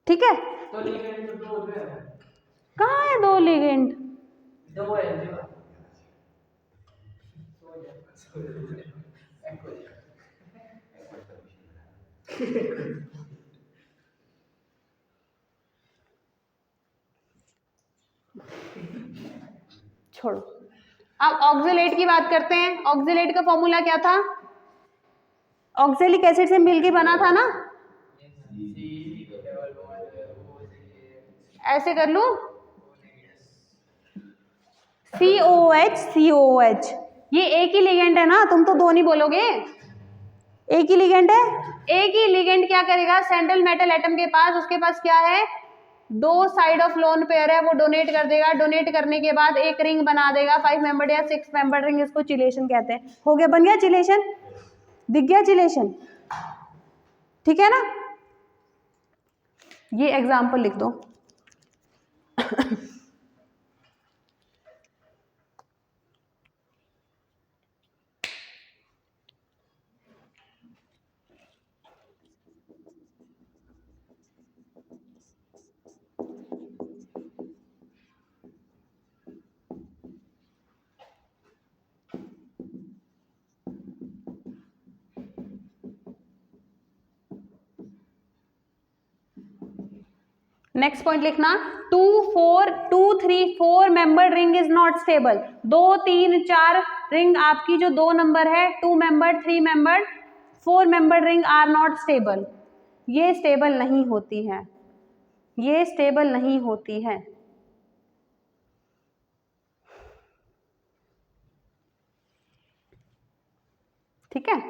ठीक है? कहाँ है दो लिगेंड? छोड़ो, अब ऑक्जेलेट की बात करते हैं। ऑक्जेलेट का फॉर्मूला क्या था? ऑक्जेलिक एसिड से मिलके बना था ना, ऐसे कर लूं, COH। ये एक ही लिगेंड है ना, तुम तो दो नहीं बोलोगे, एक ही लिगेंड है। एक ही लिगेंड क्या करेगा? सेंट्रल मेटल एटम के पास, उसके पास क्या है? दो साइड ऑफ लोन पेयर है, वो डोनेट कर देगा। डोनेट करने के बाद एक रिंग बना देगा, 5 मेंबर या 6 मेंबर रिंग, इसको चिलेशन कहते हैं। हो गया, बन गया चिलेशन, दिख गया चिलेशन। ठीक है ना? ये एग्जाम्पल लिख दो। नेक्स्ट पॉइंट लिखना, 2 3 4 member ring is not stable. 2 3 4 ring आपकी जो 2 नंबर है, 2 member 3 member 4 member ring are not stable. ये स्टेबल नहीं होती है, ये स्टेबल नहीं होती है। ठीक है?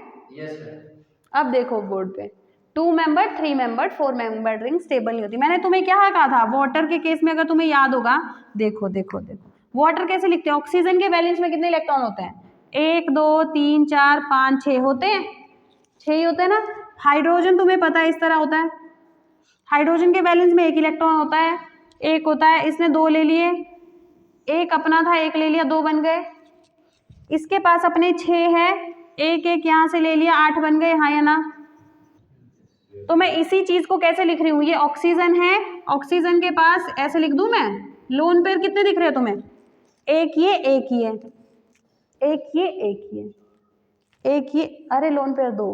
अब देखो बोर्ड पे, 2 member 3 member 4 member ring stable नहीं होती। मैंने तुम्हें क्या कहा था? वाटर के केस में अगर तुम्हें याद होगा, देखो देखो देखो, वाटर कैसे लिखते हैं? ऑक्सीजन के वैलेंस में कितने इलेक्ट्रॉन होते हैं? 1 2 3 4 5 6 होते हैं, 6 ही होते हैं ना। हाइड्रोजन तुम्हें पता है इस तरह होता है, हाइड्रोजन के वैलेंस में 1 इलेक्ट्रॉन होता है, 1 होता है। इसने 2 ले लिए, 1 अपना था, 1 ले लिया, 2 बन गए। इसके पास अपने 6 है, 1 1 यहाँ से ले लिया, 8 बन गए। हाँ या ना? तो मैं इसी चीज को कैसे लिख रही हूँ? ये ऑक्सीजन है, ऑक्सीजन के पास ऐसे लिख दूं मैं, लोन पेयर कितने दिख रहे हैं तुम्हें? एक ये, एक ये, एक ये, एक ये, एक ये, अरे लोन पेयर 2,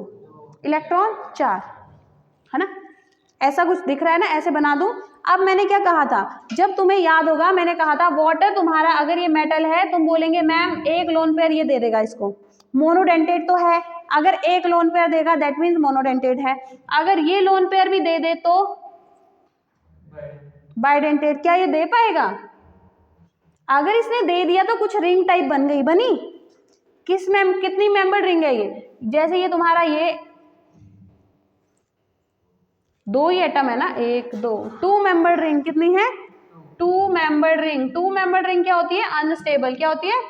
इलेक्ट्रॉन 4, है ना? ऐसा कुछ दिख रहा है ना, ऐसे बना दूं। अब मैंने क्या कहा था? जब तुम्हें याद होगा, मैंने कहा था वाटर तुम्हारा अगर ये मेटल है, तुम बोलेंगे मैम एक लोन पेयर ये दे देगा इसको, मोनोडेंटेट तो है। अगर एक लोन पेयर देगा दैट मीन्स मोनोडेंटेट है। अगर ये लोन पेयर भी दे दे तो बाइडेंटेट। क्या ये दे पाएगा? अगर इसने दे दिया तो कुछ रिंग टाइप बन गई, बनी। कितनी मेंबर रिंग है ये? जैसे ये तुम्हारा ये 2 ही एटम है ना, 1 2, 2 मेंबर रिंग कितनी है? 2 मेंबर रिंग। 2 मेंबर रिंग क्या होती है? अनस्टेबल। क्या होती है?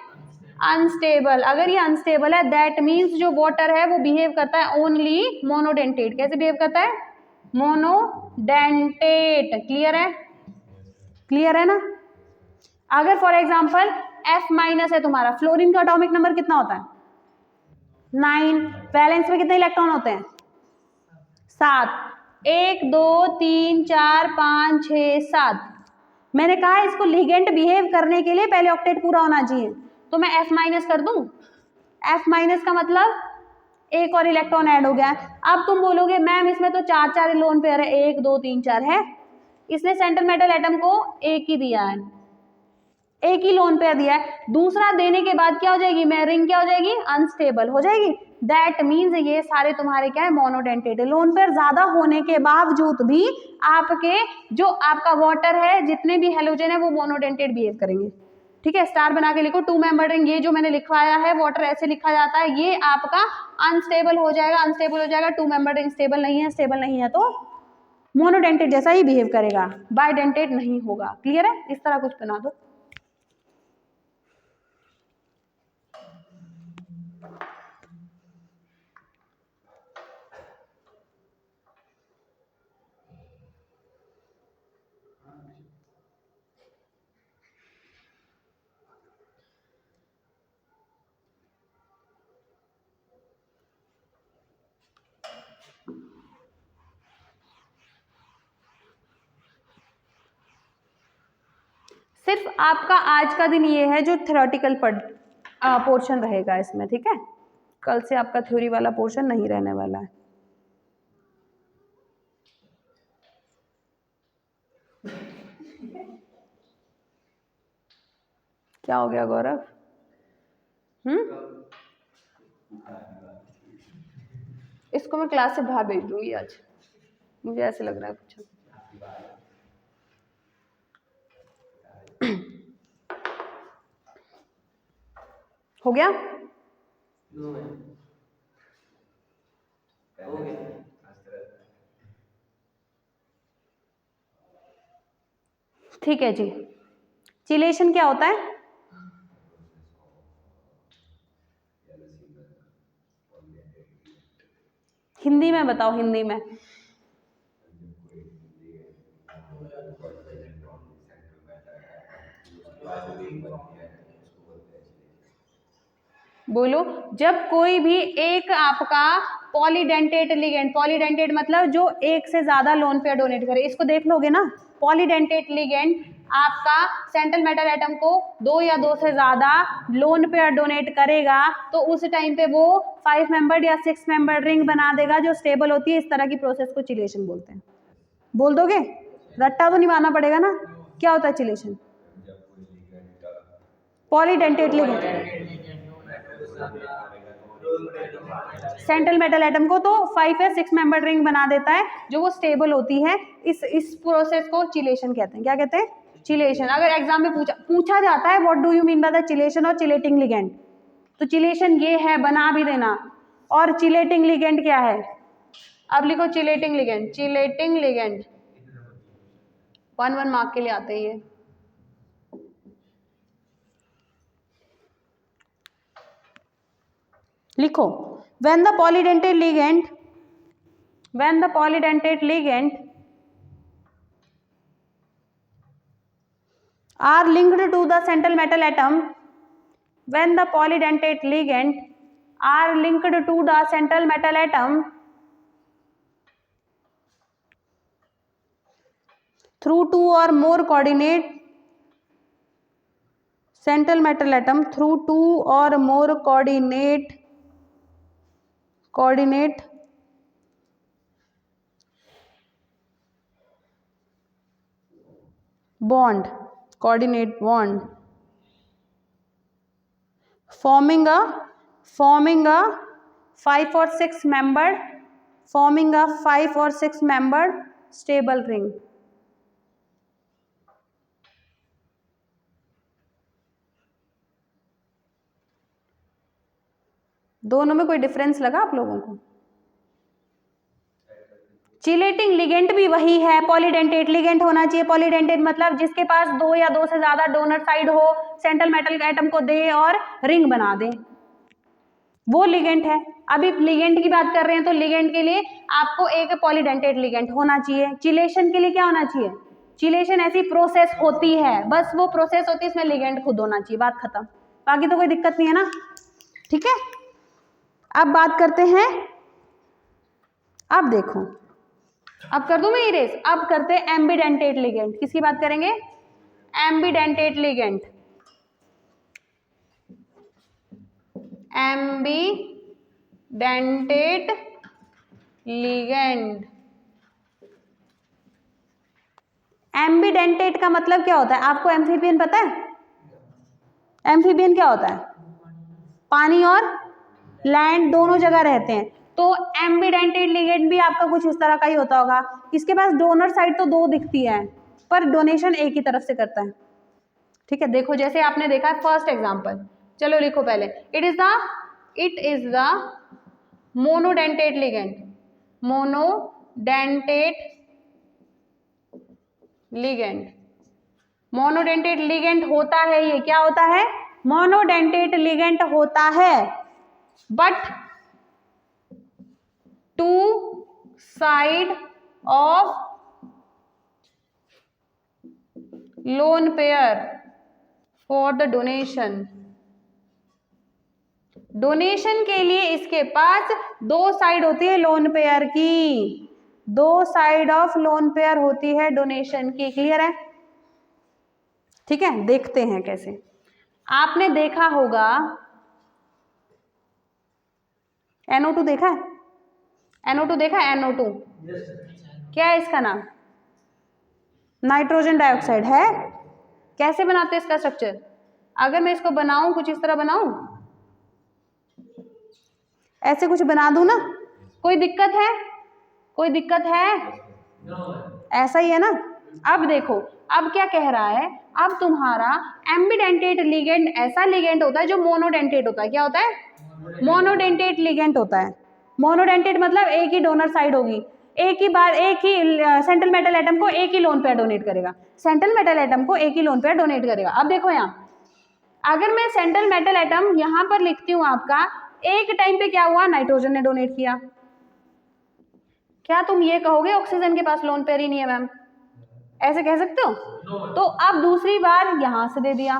अनस्टेबल। अगर ये अनस्टेबल है दैट मीन्स जो वाटर है वो बिहेव करता है ओनली मोनोडेंटेट। कैसे बिहेव करता है? मोनोडेंटेट। क्लियर है? क्लियर है ना? अगर फॉर एग्जांपल F- है तुम्हारा, फ्लोरीन का एटॉमिक नंबर कितना होता है? 9। वैलेंस में कितने इलेक्ट्रॉन होते हैं? 7। 1 2 3 4 5 6 7। मैंने कहा इसको लिगेंड बिहेव करने के लिए पहले ऑक्टेट पूरा होना चाहिए, तो मैं F- कर दूं। F- का मतलब एक और इलेक्ट्रॉन ऐड हो गया। अब तुम बोलोगे मैम इसमें तो 4 4 लोन पेयर है, 1 2 3 4 है, इसने सेंट्रल मेटल एटम को एक ही दिया है, एक ही लोन पेयर दिया है, दूसरा देने के बाद क्या हो जाएगी, रिंग क्या हो जाएगी, अनस्टेबल हो जाएगी। दैट मीन्स ये सारे तुम्हारे क्या है, मोनोडेंटेट है। लोन पेयर ज्यादा होने के बावजूद भी आपके जो आपका वाटर है, जितने भी हेलोजन है वो मोनोडेंटेट बिहेव करेंगे। ठीक है, स्टार बना के लिखो, 2 मेंबर रिंग, ये जो मैंने लिखवाया है वाटर ऐसे लिखा जाता है, ये आपका अनस्टेबल हो जाएगा, अनस्टेबल हो जाएगा। 2 मेंबर रिंग स्टेबल नहीं है, स्टेबल नहीं है तो मोनोडेंटेट जैसा ही बिहेव करेगा, बाइडेंटेट नहीं होगा। क्लियर है, इस तरह कुछ बना दो। सिर्फ आपका आज का दिन ये है जो थ्योरेटिकल पोर्शन रहेगा इसमें, ठीक है, कल से आपका थ्योरी वाला पोर्शन नहीं रहने वाला है। क्या हो गया गौरव? इसको मैं क्लास से बाहर भेज दूंगी आज, मुझे ऐसे लग रहा है कुछ। हो गया? ठीक है जी। चिलेशन क्या होता है? हिंदी में बताओ, हिंदी में। बोलो। जब कोई भी एक आपका पॉलीडेंटेट लिगेंड, पॉलीडेंटेट मतलब जो एक से ज्यादा लोन पेयर डोनेट करे, इसको देख लोगे ना, पॉलीडेंटेट लिगेंड आपका सेंट्रल मेटल एटम को 2 या 2 से ज्यादा लोन पेयर डोनेट करेगा, तो उस टाइम पे वो 5 मेंबर्ड या 6 मेंबर्ड रिंग बना देगा जो स्टेबल होती है। इस तरह की प्रोसेस को चिलेशन बोलते हैं। बोल दोगे? रट्टा तो निभाना पड़ेगा ना। क्या होता है chelation? Polydentate ligand central metal atom को तो 5 या 6 मेंबर रिंग बना देता है जो वो स्टेबल होती है। इस प्रोसेस को चिलेशन कहते हैं। क्या कहते हैं? चिलेशन। अगर एग्जाम में पूछा जाता है what do you mean by the chelation और चिलेटिंग लिगेंड, तो चिलेशन ये है, बना भी देना। और चिलेटिंग लिगेंड क्या है? अब लिखो chelating ligand. Chelating ligand 1 mark के लिए आते हैं ये। लिखो, when the polydentate ligand are linked to the central metal atom, when the polydentate ligand are linked to the central metal atom through 2 or more coordinate central metal atom through 2 or more coordinate bond forming a 5 or 6 membered stable ring। दोनों में कोई difference लगा आप लोगों को? Chelating ligand भी वही है, पॉलीडेंटेट लिगेंड होना चाहिए। पॉलीडेंटेट मतलब जिसके पास 2 या 2 से ज्यादा डोनर साइड हो, सेंट्रल मेटल एटम को दे और रिंग बना दे, वो लिगेंड है। अभी लिगेंड की बात कर रहे हैं तो लिगेंड के लिए आपको एक पॉलीडेंटेट लिगेंड होना चाहिए। चिलेशन के लिए क्या होना चाहिए? चिलेशन ऐसी प्रोसेस होती है, बस वो प्रोसेस होती है, इसमें लिगेंड खुद होना चाहिए, बात खत्म। बाकी तो कोई दिक्कत नहीं है ना, ठीक है। अब बात करते हैं, अब देखो, अब कर दूं मैं इरेज। अब करते हैं एम्बीडेंटेट लिगेंड। किसकी बात करेंगे? Ambidentate ligand. एम्बीडेंटेट का मतलब क्या होता है? आपको एम्फीबियन पता है? एम्फीबियन क्या होता है? पानी और लैंड दोनों जगह रहते हैं। तो एम्बीडेंटेट लिगेंड भी आपका कुछ इस तरह का ही होता होगा। इसके पास डोनर साइड तो दो दिखती है, पर डोनेशन एक ही तरफ से करता है। ठीक है, देखो जैसे आपने देखा फर्स्ट एग्जांपल, चलो लिखो पहले, it is the monodentate ligand. Monodentate ligand, monodentate ligand होता है, ये क्या होता है? मोनोडेंटेट लिगेंड होता है, but two side of lone pair for the donation. Donation के लिए इसके पास दो साइड होती है लोन पेयर की, दो साइड ऑफ लोन पेयर होती है डोनेशन की। क्लियर है? ठीक है, देखते हैं कैसे। आपने देखा होगा NO2 देखा है? NO2 देखा है? NO2 क्या है इसका नाम? नाइट्रोजन डाइऑक्साइड है। कैसे बनाते हैं इसका स्ट्रक्चर? अगर मैं इसको बनाऊं, कुछ इस तरह बनाऊं, ऐसे कुछ बना दूं ना, कोई दिक्कत है? कोई दिक्कत है? ऐसा ही है ना। अब देखो, अब क्या कह रहा है, अब तुम्हारा एम्बीडेंटेट लिगेंड ऐसा लिगेंड होता है जो मोनोडेंटेट होता है। क्या होता है? मोनोडेंटेट लिगेंड होता है। मोनोडेंटेट मतलब एक ही डोनर साइड होगी, एक ही बार एक ही सेंट्रल मेटल एटम को एक ही लोन पेयर डोनेट करेगा, सेंट्रल मेटल एटम को एक ही लोन पेयर डोनेट करेगा। अब देखो यहाँ, अगर मैं सेंट्रल मेटल एटम यहां पर लिखती हूं आपका, एक टाइम पे क्या हुआ? नाइट्रोजन ने डोनेट किया। क्या तुम ये कहोगे ऑक्सीजन के पास लोन पेयर ही नहीं है मैम? ऐसे कह सकते हो? तो अब दूसरी बार यहां से दे दिया,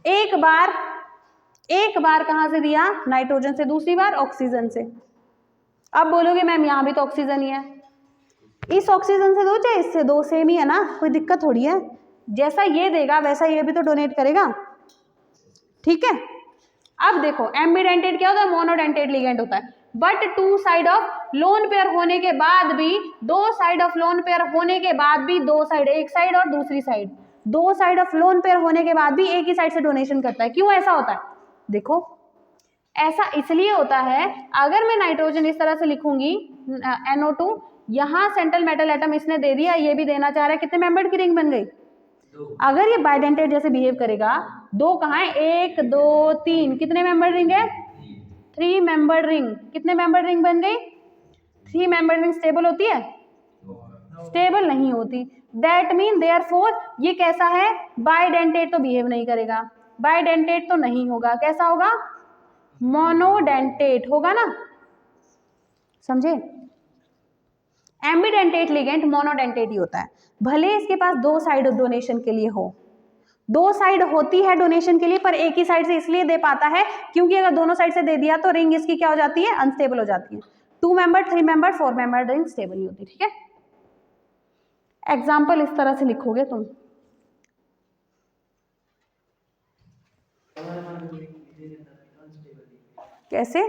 एक बार कहां से दिया? नाइट्रोजन से, दूसरी बार ऑक्सीजन से। अब बोलोगे मैम यहां भी तो ऑक्सीजन ही है, इस ऑक्सीजन से दो चाहे इससे दो, सेम ही है ना, कोई दिक्कत थोड़ी है। जैसा ये देगा वैसा ये भी तो डोनेट करेगा। ठीक है, अब देखो एम्बीडेंटेट क्या होता है? मोनोडेंटेट लिगेंड होता है, but two side of lone pair होने के बाद भी, दो साइड ऑफ लोन पेयर होने के बाद भी, दो साइड, एक साइड और दूसरी साइड, दो साइड ऑफ लोन पेयर होने के बाद भी एक ही साइड से डोनेशन करता है। क्यों ऐसा होता है? देखो ऐसा इसलिए होता है, अगर मैं नाइट्रोजन इस तरह से लिखूंगी NO2, यहां सेंट्रल मेटल एटम इसने दे दिया, ये भी देना चाह रहा है, कितने मेंबर्ड की रिंग बन गई? अगर ये बाइडेंटेट जैसे बिहेव करेगा, दो कहाँ है? 1 2 3, कितने मेंबर रिंग है? 3 मेंबर रिंग। कितने मेंबर रिंग बन गई? 3 मेंबर रिंग। स्टेबल होती है? स्टेबल नहीं होती। दैट मीन देयरफॉर ये कैसा है? बाइडेंटेट तो बिहेव नहीं करेगा, बाइडेंटेट तो नहीं होगा, कैसा होगा? मोनोडेंटेट होगा ना, समझे? एम्बीडेंटेट लिगेंड मोनोडेंटेट ही होता है, भले इसके पास दो साइड डोनेशन के लिए हो, दो साइड होती है डोनेशन के लिए, पर एक ही साइड से इसलिए दे पाता है क्योंकि अगर दोनों साइड से दे दिया तो रिंग इसकी क्या हो जाती है? अनस्टेबल हो जाती है। 2 member, 3 member, 4 member ring stable नहीं होती। ठीक है, एग्जाम्पल इस तरह से लिखोगे तुम। कैसे?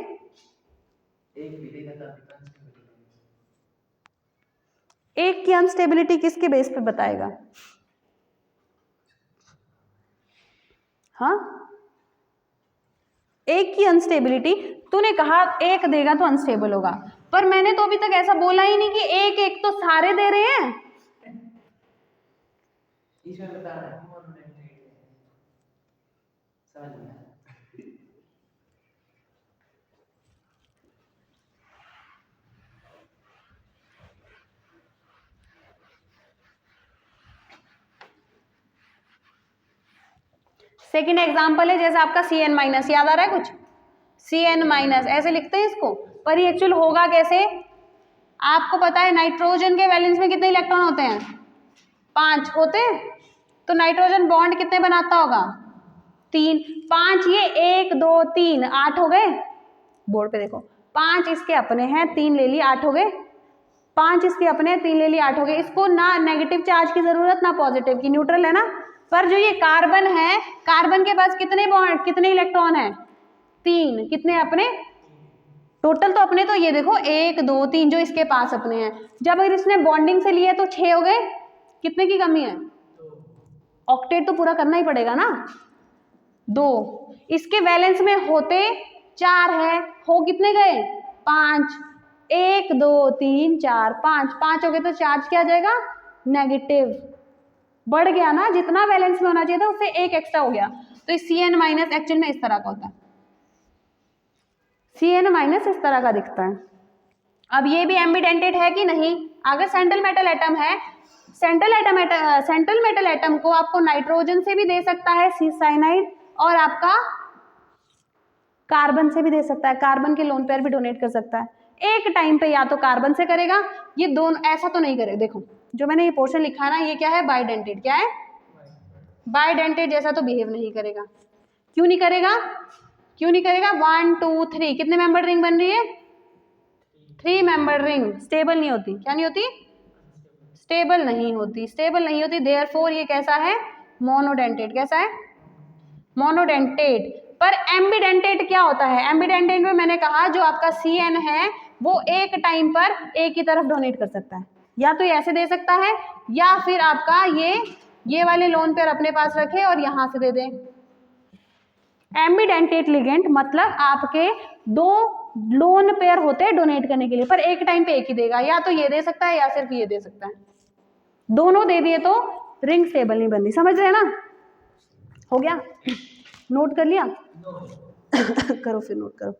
एक की अनस्टेबिलिटी किसके बेस पे बताएगा? हाँ, एक की अनस्टेबिलिटी, तूने कहा एक देगा तो अनस्टेबल होगा, पर मैंने तो अभी तक ऐसा बोला ही नहीं कि एक एक तो सारे दे रहे हैं। सेकेंड एग्जाम्पल है, जैसे आपका Cn-, याद आ रहा है कुछ? Cn-, ऐसे लिखते हैं इसको, पर ये एक्चुअल होगा कैसे? आपको पता है नाइट्रोजन के वैलेंस में कितने इलेक्ट्रॉन होते हैं? 5 होते हैं। तो नाइट्रोजन बॉन्ड कितने बनाता होगा? 3। 5 ये 1 2 3 8 हो गए। बोर्ड पे देखो, 5 इसके अपने हैं, 3 ले लिए, 8 हो गए। 5 इसके अपने, 3 ले लिए, 8 हो गए। इसको ना नेगेटिव चार्ज की जरूरत ना पॉजिटिव की, न्यूट्रल है ना। पर जो ये कार्बन है, कार्बन के पास कितने बॉन्ड, कितने इलेक्ट्रॉन है? 3। कितने अपने? टोटल तो अपने तो ये देखो 1 2 3 जो इसके पास अपने हैं, जब अगर इसने बॉन्डिंग से लिए तो 6 हो गए, कितने की कमी है? ऑक्टेट तो पूरा करना ही पड़ेगा ना, 2। इसके वैलेंस में होते 4 है, हो कितने गए? 5। 1 2 3 4 5, 5 हो गए तो चार्ज क्या आ जाएगा? नेगेटिव। बढ़ गया ना, जितना वैलेंस में होना चाहिए था उससे 1 एक्स्ट्रा हो गया। तो Cn- एक्चुअल में इस तरह का होता है, Cn- इस तरह का दिखता है। अब ये भी एम्बिडेंटेड है कि नहीं? अगर सेंट्रल मेटल एटम है, सेंट्रल मेटल एटम को आपको नाइट्रोजन से भी दे सकता है सी साइनाइड, और आपका कार्बन से भी दे सकता है, कार्बन के लोन पेयर भी डोनेट कर सकता है। एक टाइम पे या तो कार्बन से करेगा, ये दोनों ऐसा तो नहीं करेगा। देखो जो मैंने ये पोर्शन लिखा है ना, ये क्या है? बाइडेंटेड। क्या है? बाइडेंटेड जैसा तो बिहेव नहीं करेगा। क्यों नहीं करेगा? क्यों नहीं करेगा? 1 2 3 कितने मेंबर रिंग बन रही है? 3 मेंबर रिंग। स्टेबल नहीं होती। क्या नहीं होती? स्टेबल नहीं होती, स्टेबल नहीं होती। देयरफॉर ये कैसा है? मोनोडेंटेड। कैसा है? मोनोडेंटेड। पर एम्बिडेंटेड क्या होता है? एम्बिडेंटेड में मैंने कहा जो आपका Cn है वो एक टाइम पर एक ही तरफ डोनेट कर सकता है, या तो ऐसे दे सकता है, या फिर आपका ये वाले लोन पेयर अपने पास रखे और यहां से दे दे। एम्बिडेंटेड लिगेंड मतलब आपके 2 लोन पेयर होते हैं डोनेट करने के लिए, पर एक टाइम पे एक ही देगा, या तो ये दे सकता है या सिर्फ ये दे सकता है। दोनों दे दिए तो रिंग स्टेबल नहीं बनती। समझ रहे हैं ना? हो गया? नोट कर लिया? करो फिर, नोट करो।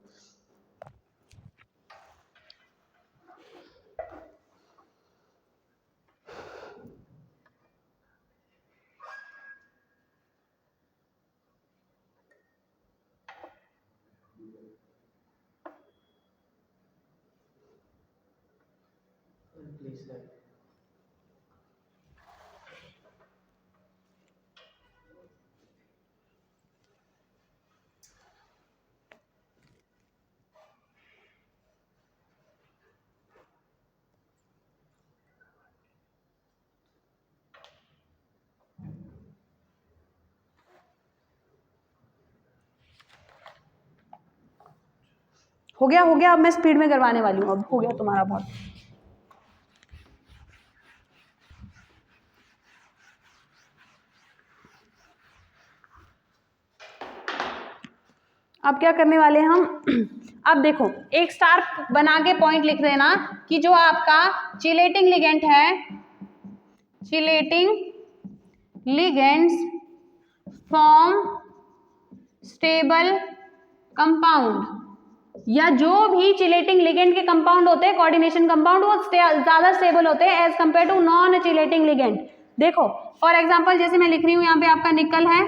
हो गया? हो गया? अब मैं स्पीड में करवाने वाली हूँ। अब हो गया तुम्हारा बहुत। अब क्या करने वाले हम? अब देखो एक स्टार बना के पॉइंट लिख देना कि जो आपका चिलेटिंग लिगेंड है, chelating ligands form stable compound, या जो भी चिलेटिंग लिगेंड के कंपाउंड होते हैं, कोऑर्डिनेशन कंपाउंड, वो ज्यादा स्टेबल होते हैं as compare to non chelating ligand. देखो फॉर एग्जांपल जैसे मैं लिख रही हूं, यहाँ पे आपका निकल है,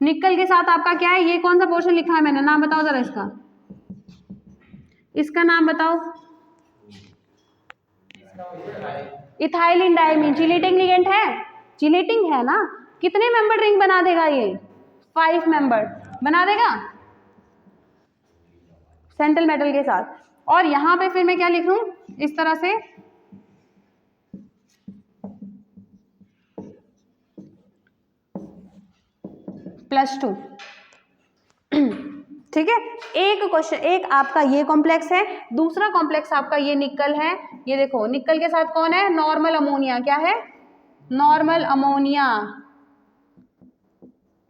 निकल के साथ आपका क्या है? ये कौन सा पोर्शन लिखा है मैंने? नाम बताओ जरा इसका, इसका नाम बताओ। Ethylene diamine. चिलेटिंग लिगेंड है, चिलेटिंग है ना? कितने मेंबर रिंग बना देगा ये? 5 मेंबर बना देगा सेंट्रल मेटल के साथ। और यहां पे फिर मैं क्या लिखूं? इस तरह से +2। ठीक है? एक क्वेश्चन, एक आपका ये कॉम्प्लेक्स है, दूसरा कॉम्प्लेक्स आपका ये निकल है। ये देखो निकल के साथ कौन है? Normal ammonia. क्या है? नॉर्मल अमोनिया,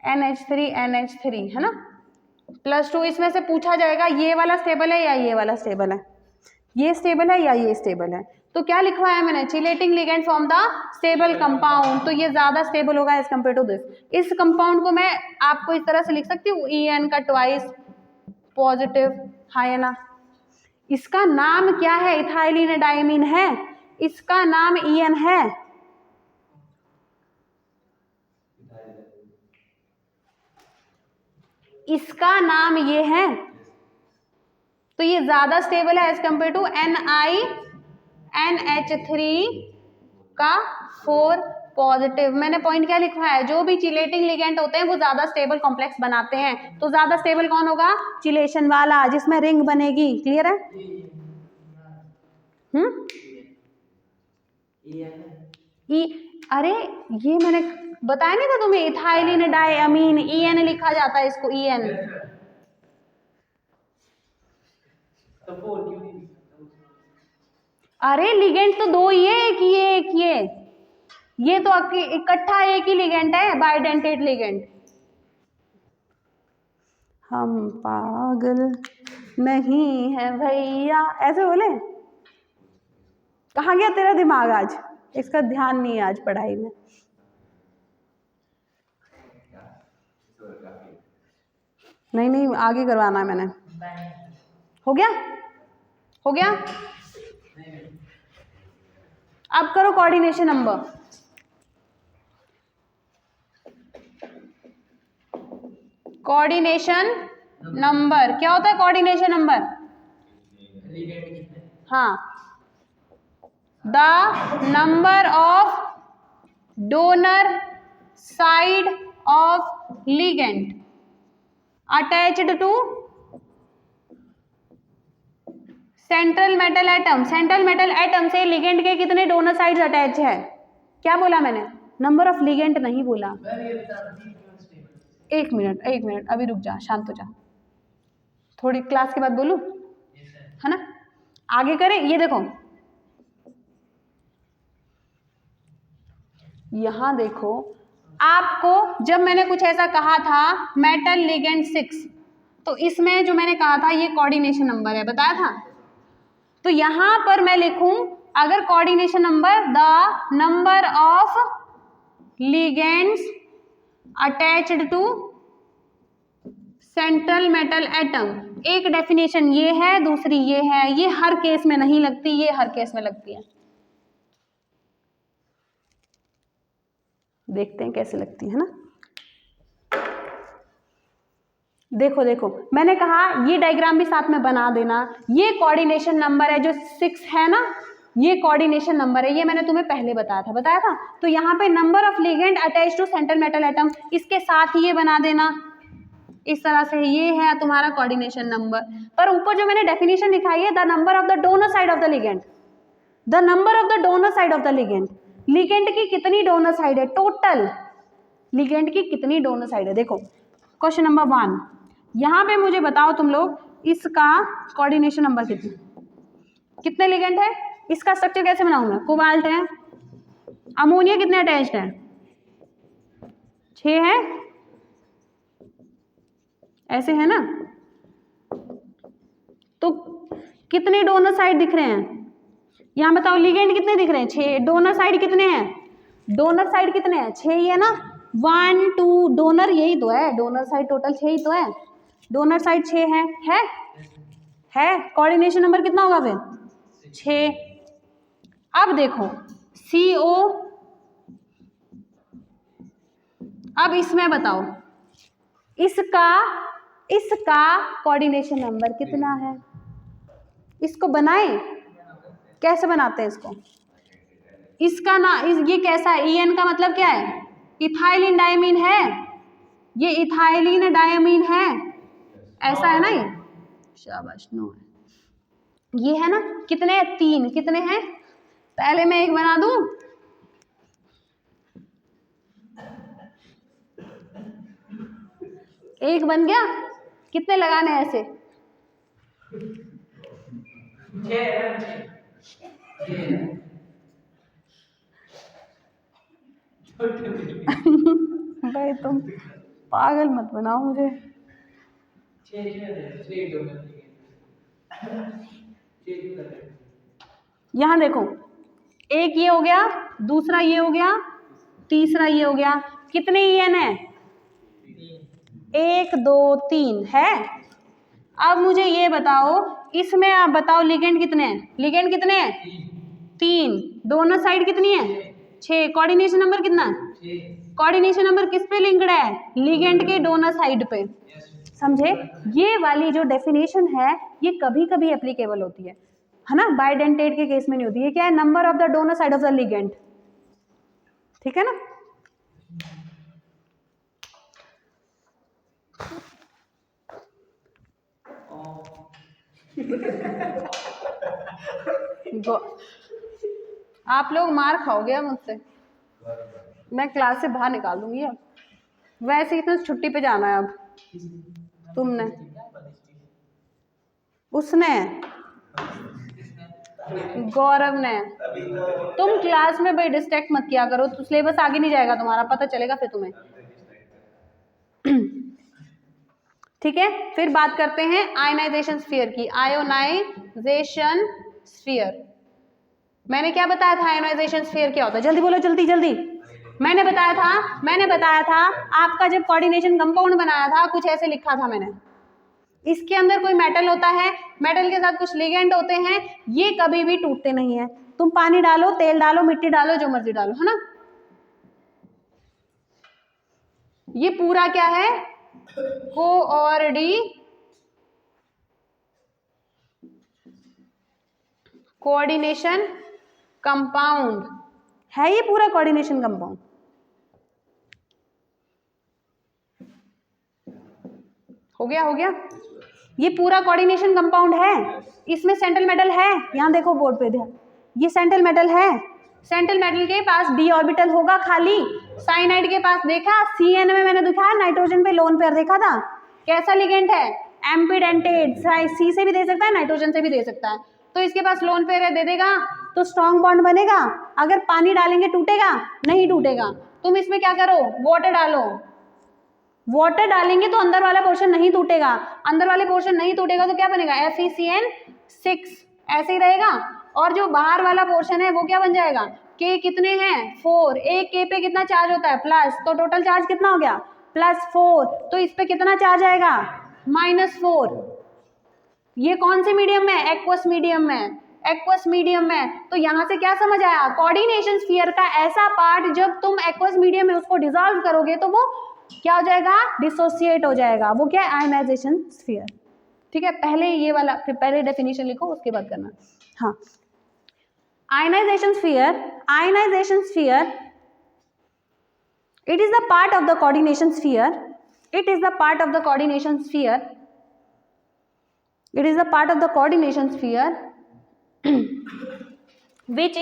NH3 है ना? +2। इसमें से पूछा जाएगा ये वाला स्टेबल है या ये वाला स्टेबल है, ये स्टेबल है या ये स्टेबल है। तो क्या लिखवाया मैंने? Chelating ligand form the stable compound, तो ये ज्यादा स्टेबल होगा एज कंपेयर टू दिस। इस कंपाउंड को मैं आपको इस तरह से लिख सकती हूँ, En का ट्वाइस पॉजिटिव, है ना? इसका नाम क्या है? इथाइलिन डायमीन है, इसका नाम En है। इसका नाम ये है, तो ये ज्यादा स्टेबल है एज कंपेयर टू NiNH3 का 4 पॉजिटिव। मैंने पॉइंट क्या लिखा है? जो भी चिलेटिंग लिगेंड होते हैं वो ज्यादा स्टेबल कॉम्प्लेक्स बनाते हैं, तो ज्यादा स्टेबल कौन होगा? चिलेशन वाला, जिसमें रिंग बनेगी। क्लियर है? अरे ये मैंने बताया नहीं था तुम्हें, इथाइलिन डायमीन, En लिखा जाता है इसको, En। अरे लिगेंड तो दो ही है, एक ये तो इकट्ठा एक ही लिगेंड है, बाइडेंटेट लिगेंड। हम पागल नहीं है भैया, ऐसे बोले। कहाँ गया तेरा दिमाग आज? इसका ध्यान नहीं है आज पढ़ाई में। नहीं आगे करवाना है मैंने। हो गया अब करो कोऑर्डिनेशन नंबर। कोऑर्डिनेशन नंबर क्या होता है? कोऑर्डिनेशन नंबर, हाँ, the number of donor side of ligand attached to central metal atom. Central metal atom से लिगेंड के कितने डोनर साइड्स अटैच है? क्या बोला मैंने? नंबर ऑफ लिगेंड नहीं बोला। एक मिनट अभी रुक जा, शांत हो जा, थोड़ी क्लास के बाद बोलूं, है ना? आगे करें। ये देखो, यहां देखो, आपको जब मैंने कुछ ऐसा कहा था मेटल लिगेंड 6, तो इसमें जो मैंने कहा था ये कोऑर्डिनेशन नंबर है, बताया था। तो यहां पर मैं लिखूं, अगर coordination number the number of ligands attached to central metal atom, एक डेफिनेशन ये है, दूसरी ये है। ये हर केस में नहीं लगती, ये हर केस में लगती है। देखते हैं कैसे लगती है ना। देखो मैंने कहा ये डायग्राम भी साथ में बना देना। ये कोऑर्डिनेशन नंबर है जो 6 है ना, ये कोऑर्डिनेशन नंबर है, ये मैंने तुम्हें पहले बताया था। तो यहाँ पे number of ligand attached to central metal atom, इसके साथ ही ये बना देना इस तरह से। ये है तुम्हारा कोऑर्डिनेशन नंबर। पर ऊपर जो मैंने डेफिनेशन दिखाई है, the number of the donor side of the ligand, the number of the donor side of the ligand. Ligand की कितनी डोनर साइड है? टोटल लिगेंड की कितनी डोनर साइड है? देखो क्वेश्चन नंबर 1, यहाँ पे मुझे बताओ तुम लोग, इसका कोऑर्डिनेशन नंबर कितने लिगेंड है? इसका स्ट्रक्चर कैसे बनाऊंगा? कोबाल्ट है, अमोनिया कितने अटैच्ड है? 6 है, ऐसे है ना। तो कितने डोनर साइड दिख रहे हैं? यहाँ बताओ लिगेंड कितने दिख रहे हैं? 6। डोनर साइड कितने हैं? डोनर साइड कितने हैं? 6 ही है ना। 1 2 डोनर यही तो है, डोनर साइड टोटल 6 ही तो है। डोनर साइड 6 है। कोऑर्डिनेशन नंबर कितना होगा फिर? 6। अब देखो CO, अब इसमें बताओ इसका कोऑर्डिनेशन नंबर कितना है? इसको बनाए, कैसे बनाते हैं इसको? इसका ना ये कैसा है? EN का मतलब क्या है? इथाइलिन डायमीन है, ये इथाइलिन डायमीन है, ऐसा है ना। ये शाबाश, नो है, ये है ना। कितने? 3। कितने हैं? पहले मैं एक बना दूं, एक बन गया। कितने लगाने हैं ऐसे? 6 भाई तुम पागल मत बनाओ मुझे। यहाँ देखो, एक ये हो गया, दूसरा ये हो गया, तीसरा ये हो गया। कितने EN है? 1 2 3 है। अब मुझे ये बताओ, इसमें आप बताओ लिगेंड कितने हैं? लिगेंड कितने हैं? 3। डोनर साइड कितनी है? 6। कोऑर्डिनेशन नंबर कितना है? कोऑर्डिनेशन नंबर किस पे लिंक्ड है? लिगेंड के डोनर साइड पे। समझे? ये वाली जो डेफिनेशन है ये कभी कभी एप्लीकेबल होती है ना, बाइडेंटेट के केस में नहीं होती है। क्या है? Number of the donor side of the ligand, ठीक है ना। आप लोग मार खाओगे अब मुझसे, मैं क्लास से बाहर निकाल दूंगी अब। वैसे ही तो छुट्टी पे जाना है अब तुमने, उसने गौरव ने। तुम क्लास में भाई डिस्ट्रैक्ट मत किया करो, तो सिलेबस आगे नहीं जाएगा तुम्हारा, पता चलेगा फिर तुम्हें। ठीक है, फिर बात करते हैं आयनाइजेशन स्फीयर की। आयोनाइजेशन स्फीयर, मैंने क्या बताया था आयनाइजेशन स्फीयर क्या होता है? जल्दी बोलो, जल्दी जल्दी। मैंने बताया था आपका जब कोऑर्डिनेशन कंपाउंड बनाया था कुछ ऐसे लिखा था मैंने, इसके अंदर कोई मेटल होता है, मेटल के साथ कुछ लिगेंड होते हैं, ये कभी भी टूटते नहीं है। तुम पानी डालो, तेल डालो, मिट्टी डालो, जो मर्जी डालो, है ना। ये पूरा क्या है? कोऑर्डिनेशन कंपाउंड है, ये पूरा कोऑर्डिनेशन कंपाउंड। हो गया, ये पूरा कोऑर्डिनेशन कंपाउंड है। इसमें सेंट्रल मेटल है, यहाँ देखो बोर्ड पे ध्यान, ये सेंट्रल मेटल है। सेंट्रल मेटल के पास डी ऑर्बिटल होगा खाली। साइनाइड के पास देखा, CN में मैंने दिखाया, नाइट्रोजन पे लोन पेयर देखा था, कैसा लिगेंड है? एम्पीडेंटेड। सी से भी दे सकता है, नाइट्रोजन से भी दे सकता है। तो इसके पास लोन पेयर है, दे देगा तो स्ट्रॉन्ग बॉन्ड बनेगा। अगर पानी डालेंगे टूटेगा? नहीं टूटेगा। तुम इसमें क्या करो, वाटर डालो, वाटर डालेंगे तो अंदर वाला पोर्शन नहीं टूटेगा। अंदर वाले पोर्शन नहीं टूटेगा तो क्या बनेगा? FeCN6 ऐसे ही रहेगा। और जो बाहर वाला पोर्शन है वो क्या बन जाएगा? K कितने हैं? 4। एक K पे कितना चार्ज होता है? प्लस, तो टोटल चार्ज कितना हो गया? +4। तो इस पे कितना चार्ज आएगा? -4। ये कौन से मीडियम में? एक्वस मीडियम में। एक्वस मीडियम में। तो यहाँ से क्या समझ आया? कोऑर्डिनेशन स्फीयर का ऐसा पार्ट जब तुम एक्वस मीडियम में उसको डिसॉल्व करोगे तो वो क्या हो जाएगा? डिसोसिएट हो जाएगा। वो क्या है? Ionisation sphere. ठीक है, पहले ये वाला, फिर पहले डेफिनेशन लिखो, उसके बाद करना। हाँ, ionisation sphere, it is the part of the coordination sphere, it is the part of the coordination sphere, it is the part of the coordination sphere which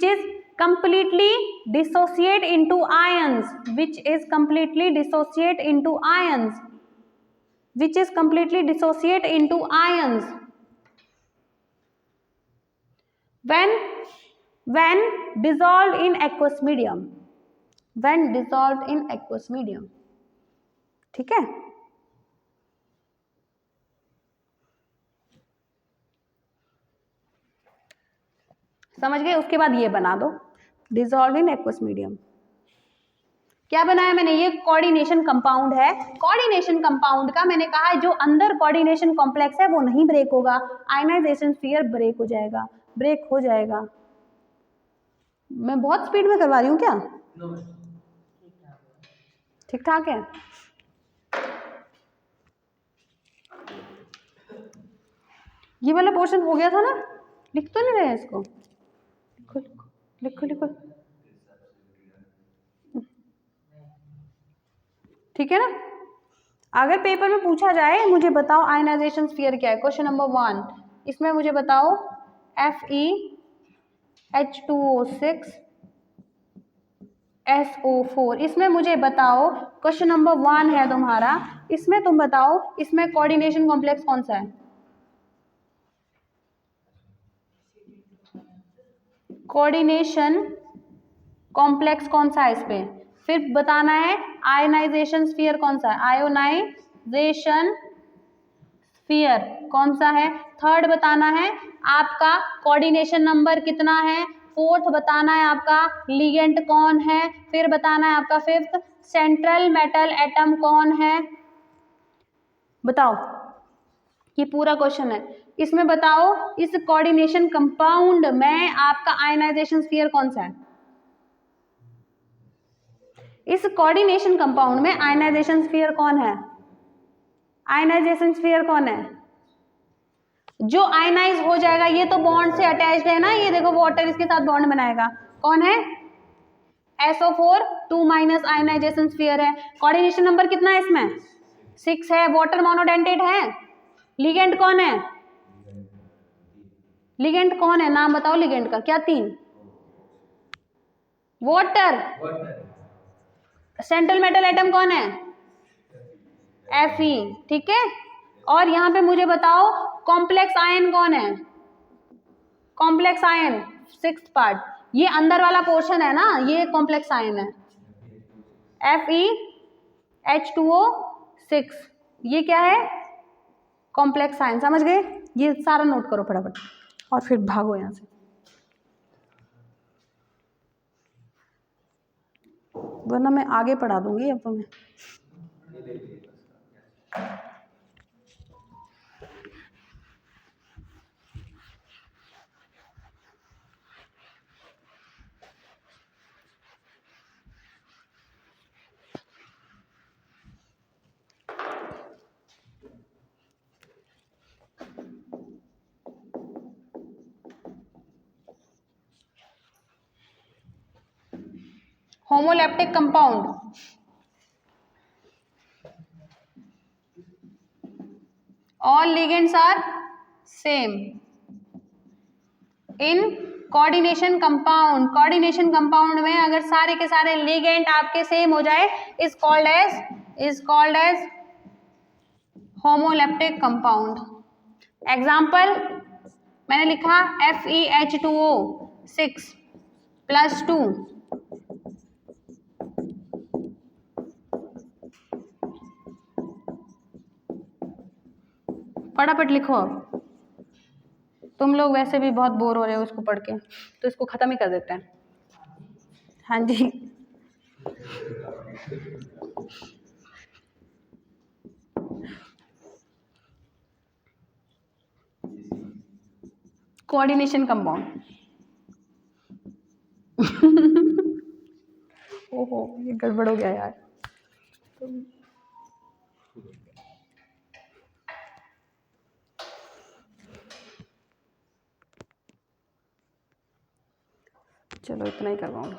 is completely dissociate into ions, which is completely dissociate into ions, which is completely dissociate into ions when dissolved in aqueous medium, when dissolved in aqueous medium। ठीक है, समझ गए? उसके बाद ये बना दो, dissolve in aqueous medium. क्या बनाया मैंने? ये कोऑर्डिनेशन कंपाउंड है। कोऑर्डिनेशन कंपाउंड का मैंने कहा जो अंदर कोऑर्डिनेशन कॉम्प्लेक्स है वो नहीं ब्रेक होगा, आयनाइजेशन स्फीयर ब्रेक हो जाएगा, ब्रेक हो जाएगा। मैं बहुत स्पीड में करवा रही हूँ क्या? ठीक ठाक है। ये वाला पोर्शन हो गया था ना? लिख तो नहीं रहे इसको? लिखो लिखो, ठीक है ना। अगर पेपर में पूछा जाए मुझे बताओ आयनाइजेशन स्फीयर क्या है, क्वेश्चन नंबर 1, इसमें मुझे बताओ FeH2O6 SO4, इसमें मुझे बताओ, क्वेश्चन नंबर 1 है तुम्हारा, इसमें तुम बताओ इसमें कोऑर्डिनेशन कॉम्प्लेक्स कौन सा है? कोऑर्डिनेशन कॉम्प्लेक्स कौन सा है इस पे? फिर बताना है आयनाइजेशन स्फीयर कौन सा है, आयोनाइजेशन स्फीयर कौन सा है। थर्ड बताना है आपका कोऑर्डिनेशन नंबर कितना है। फोर्थ बताना है आपका लिगेंड कौन है। फिर बताना है आपका फिफ्थ सेंट्रल मेटल एटम कौन है। बताओ, ये पूरा क्वेश्चन है। इसमें बताओ इस कोऑर्डिनेशन कंपाउंड में आपका आयनाइजेशन स्फीयर कौन सा है। इस कोऑर्डिनेशन कंपाउंड में आयनाइजेशन स्फीयर कौन है। आयनाइजेशन स्फीयर कौन है? जो आयनाइज हो जाएगा, ये तो बॉन्ड से अटैच्ड है ना, ये देखो वाटर इसके साथ बॉन्ड बनाएगा, कौन है? SO4 2- आयनाइजेशन स्फीयर है। कोऑर्डिनेशन नंबर कितना है इसमें? 6 है। वाटर मोनोडेंटेट है। लिगेंड कौन है? लिगेंड कौन है? नाम बताओ लिगेंड का। क्या 3? वाटर। सेंट्रल मेटल एटम कौन है? Fe। ठीक है, और यहाँ पे मुझे बताओ कॉम्प्लेक्स आयन कौन है? कॉम्प्लेक्स आयन 6th पार्ट, ये अंदर वाला पोर्शन है ना, ये कॉम्प्लेक्स आयन है FeH2O6, ये क्या है? Complex ion. समझ गए? ये सारा नोट करो फटाफट और फिर भागो यहाँ से, वरना मैं आगे पढ़ा दूंगी अब तुम्हें। Homoleptic compound, all ligands are same in coordination compound। coordination compound में अगर सारे के सारे ligand आपके सेम हो जाए is called as homolaptic compound। Example मैंने लिखा FeH2O6 +2, फटाफट लिखो। अब तुम लोग वैसे भी बहुत बोर हो रहे हो इसको पढ़ के, तो इसको खत्म ही कर देते हैं। हाँ जी, कोऑर्डिनेशन कंपाउंड। ओहो, ये गड़बड़ हो गया यार। चलो इतना ही करवाऊंगी।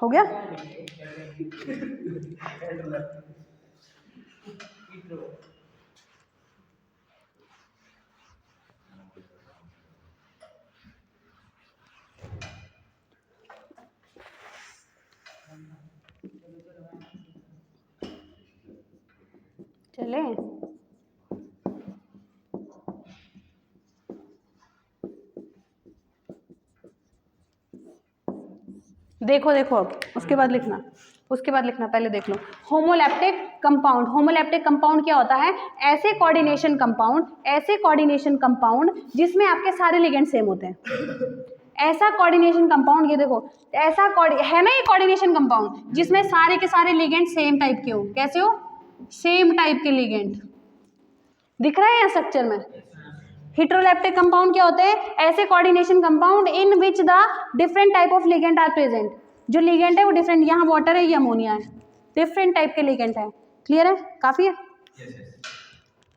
हो गया? चले देखो देखो, अब उसके बाद लिखना, पहले देख लो। होमोलैप्टिक कंपाउंड, होमोलैप्टिक कंपाउंड क्या होता है? ऐसे कोऑर्डिनेशन कंपाउंड जिसमें आपके सारे लिगेंड सेम होते हैं। ऐसा कोऑर्डिनेशन कंपाउंड, ये देखो, ऐसा है ना ये कोऑर्डिनेशन कंपाउंड जिसमें सारे के सारे लिगेंड सेम टाइप के हो। कैसे हो? सेम टाइप के लिगेंड दिख रहा है यहाँ स्ट्रक्चर में। हेटेरोलैप्टिक कंपाउंड क्या होते हैं? ऐसे coordination compound in which the different type of ligand are present. जो लिगेंड है वो डिफरेंट, यहाँ वाटर है, ये अमोनिया है, डिफरेंट टाइप के लिगेंड है। क्लियर है? काफी है?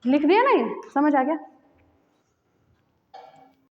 लिख दिया ना? ये समझ आ गया?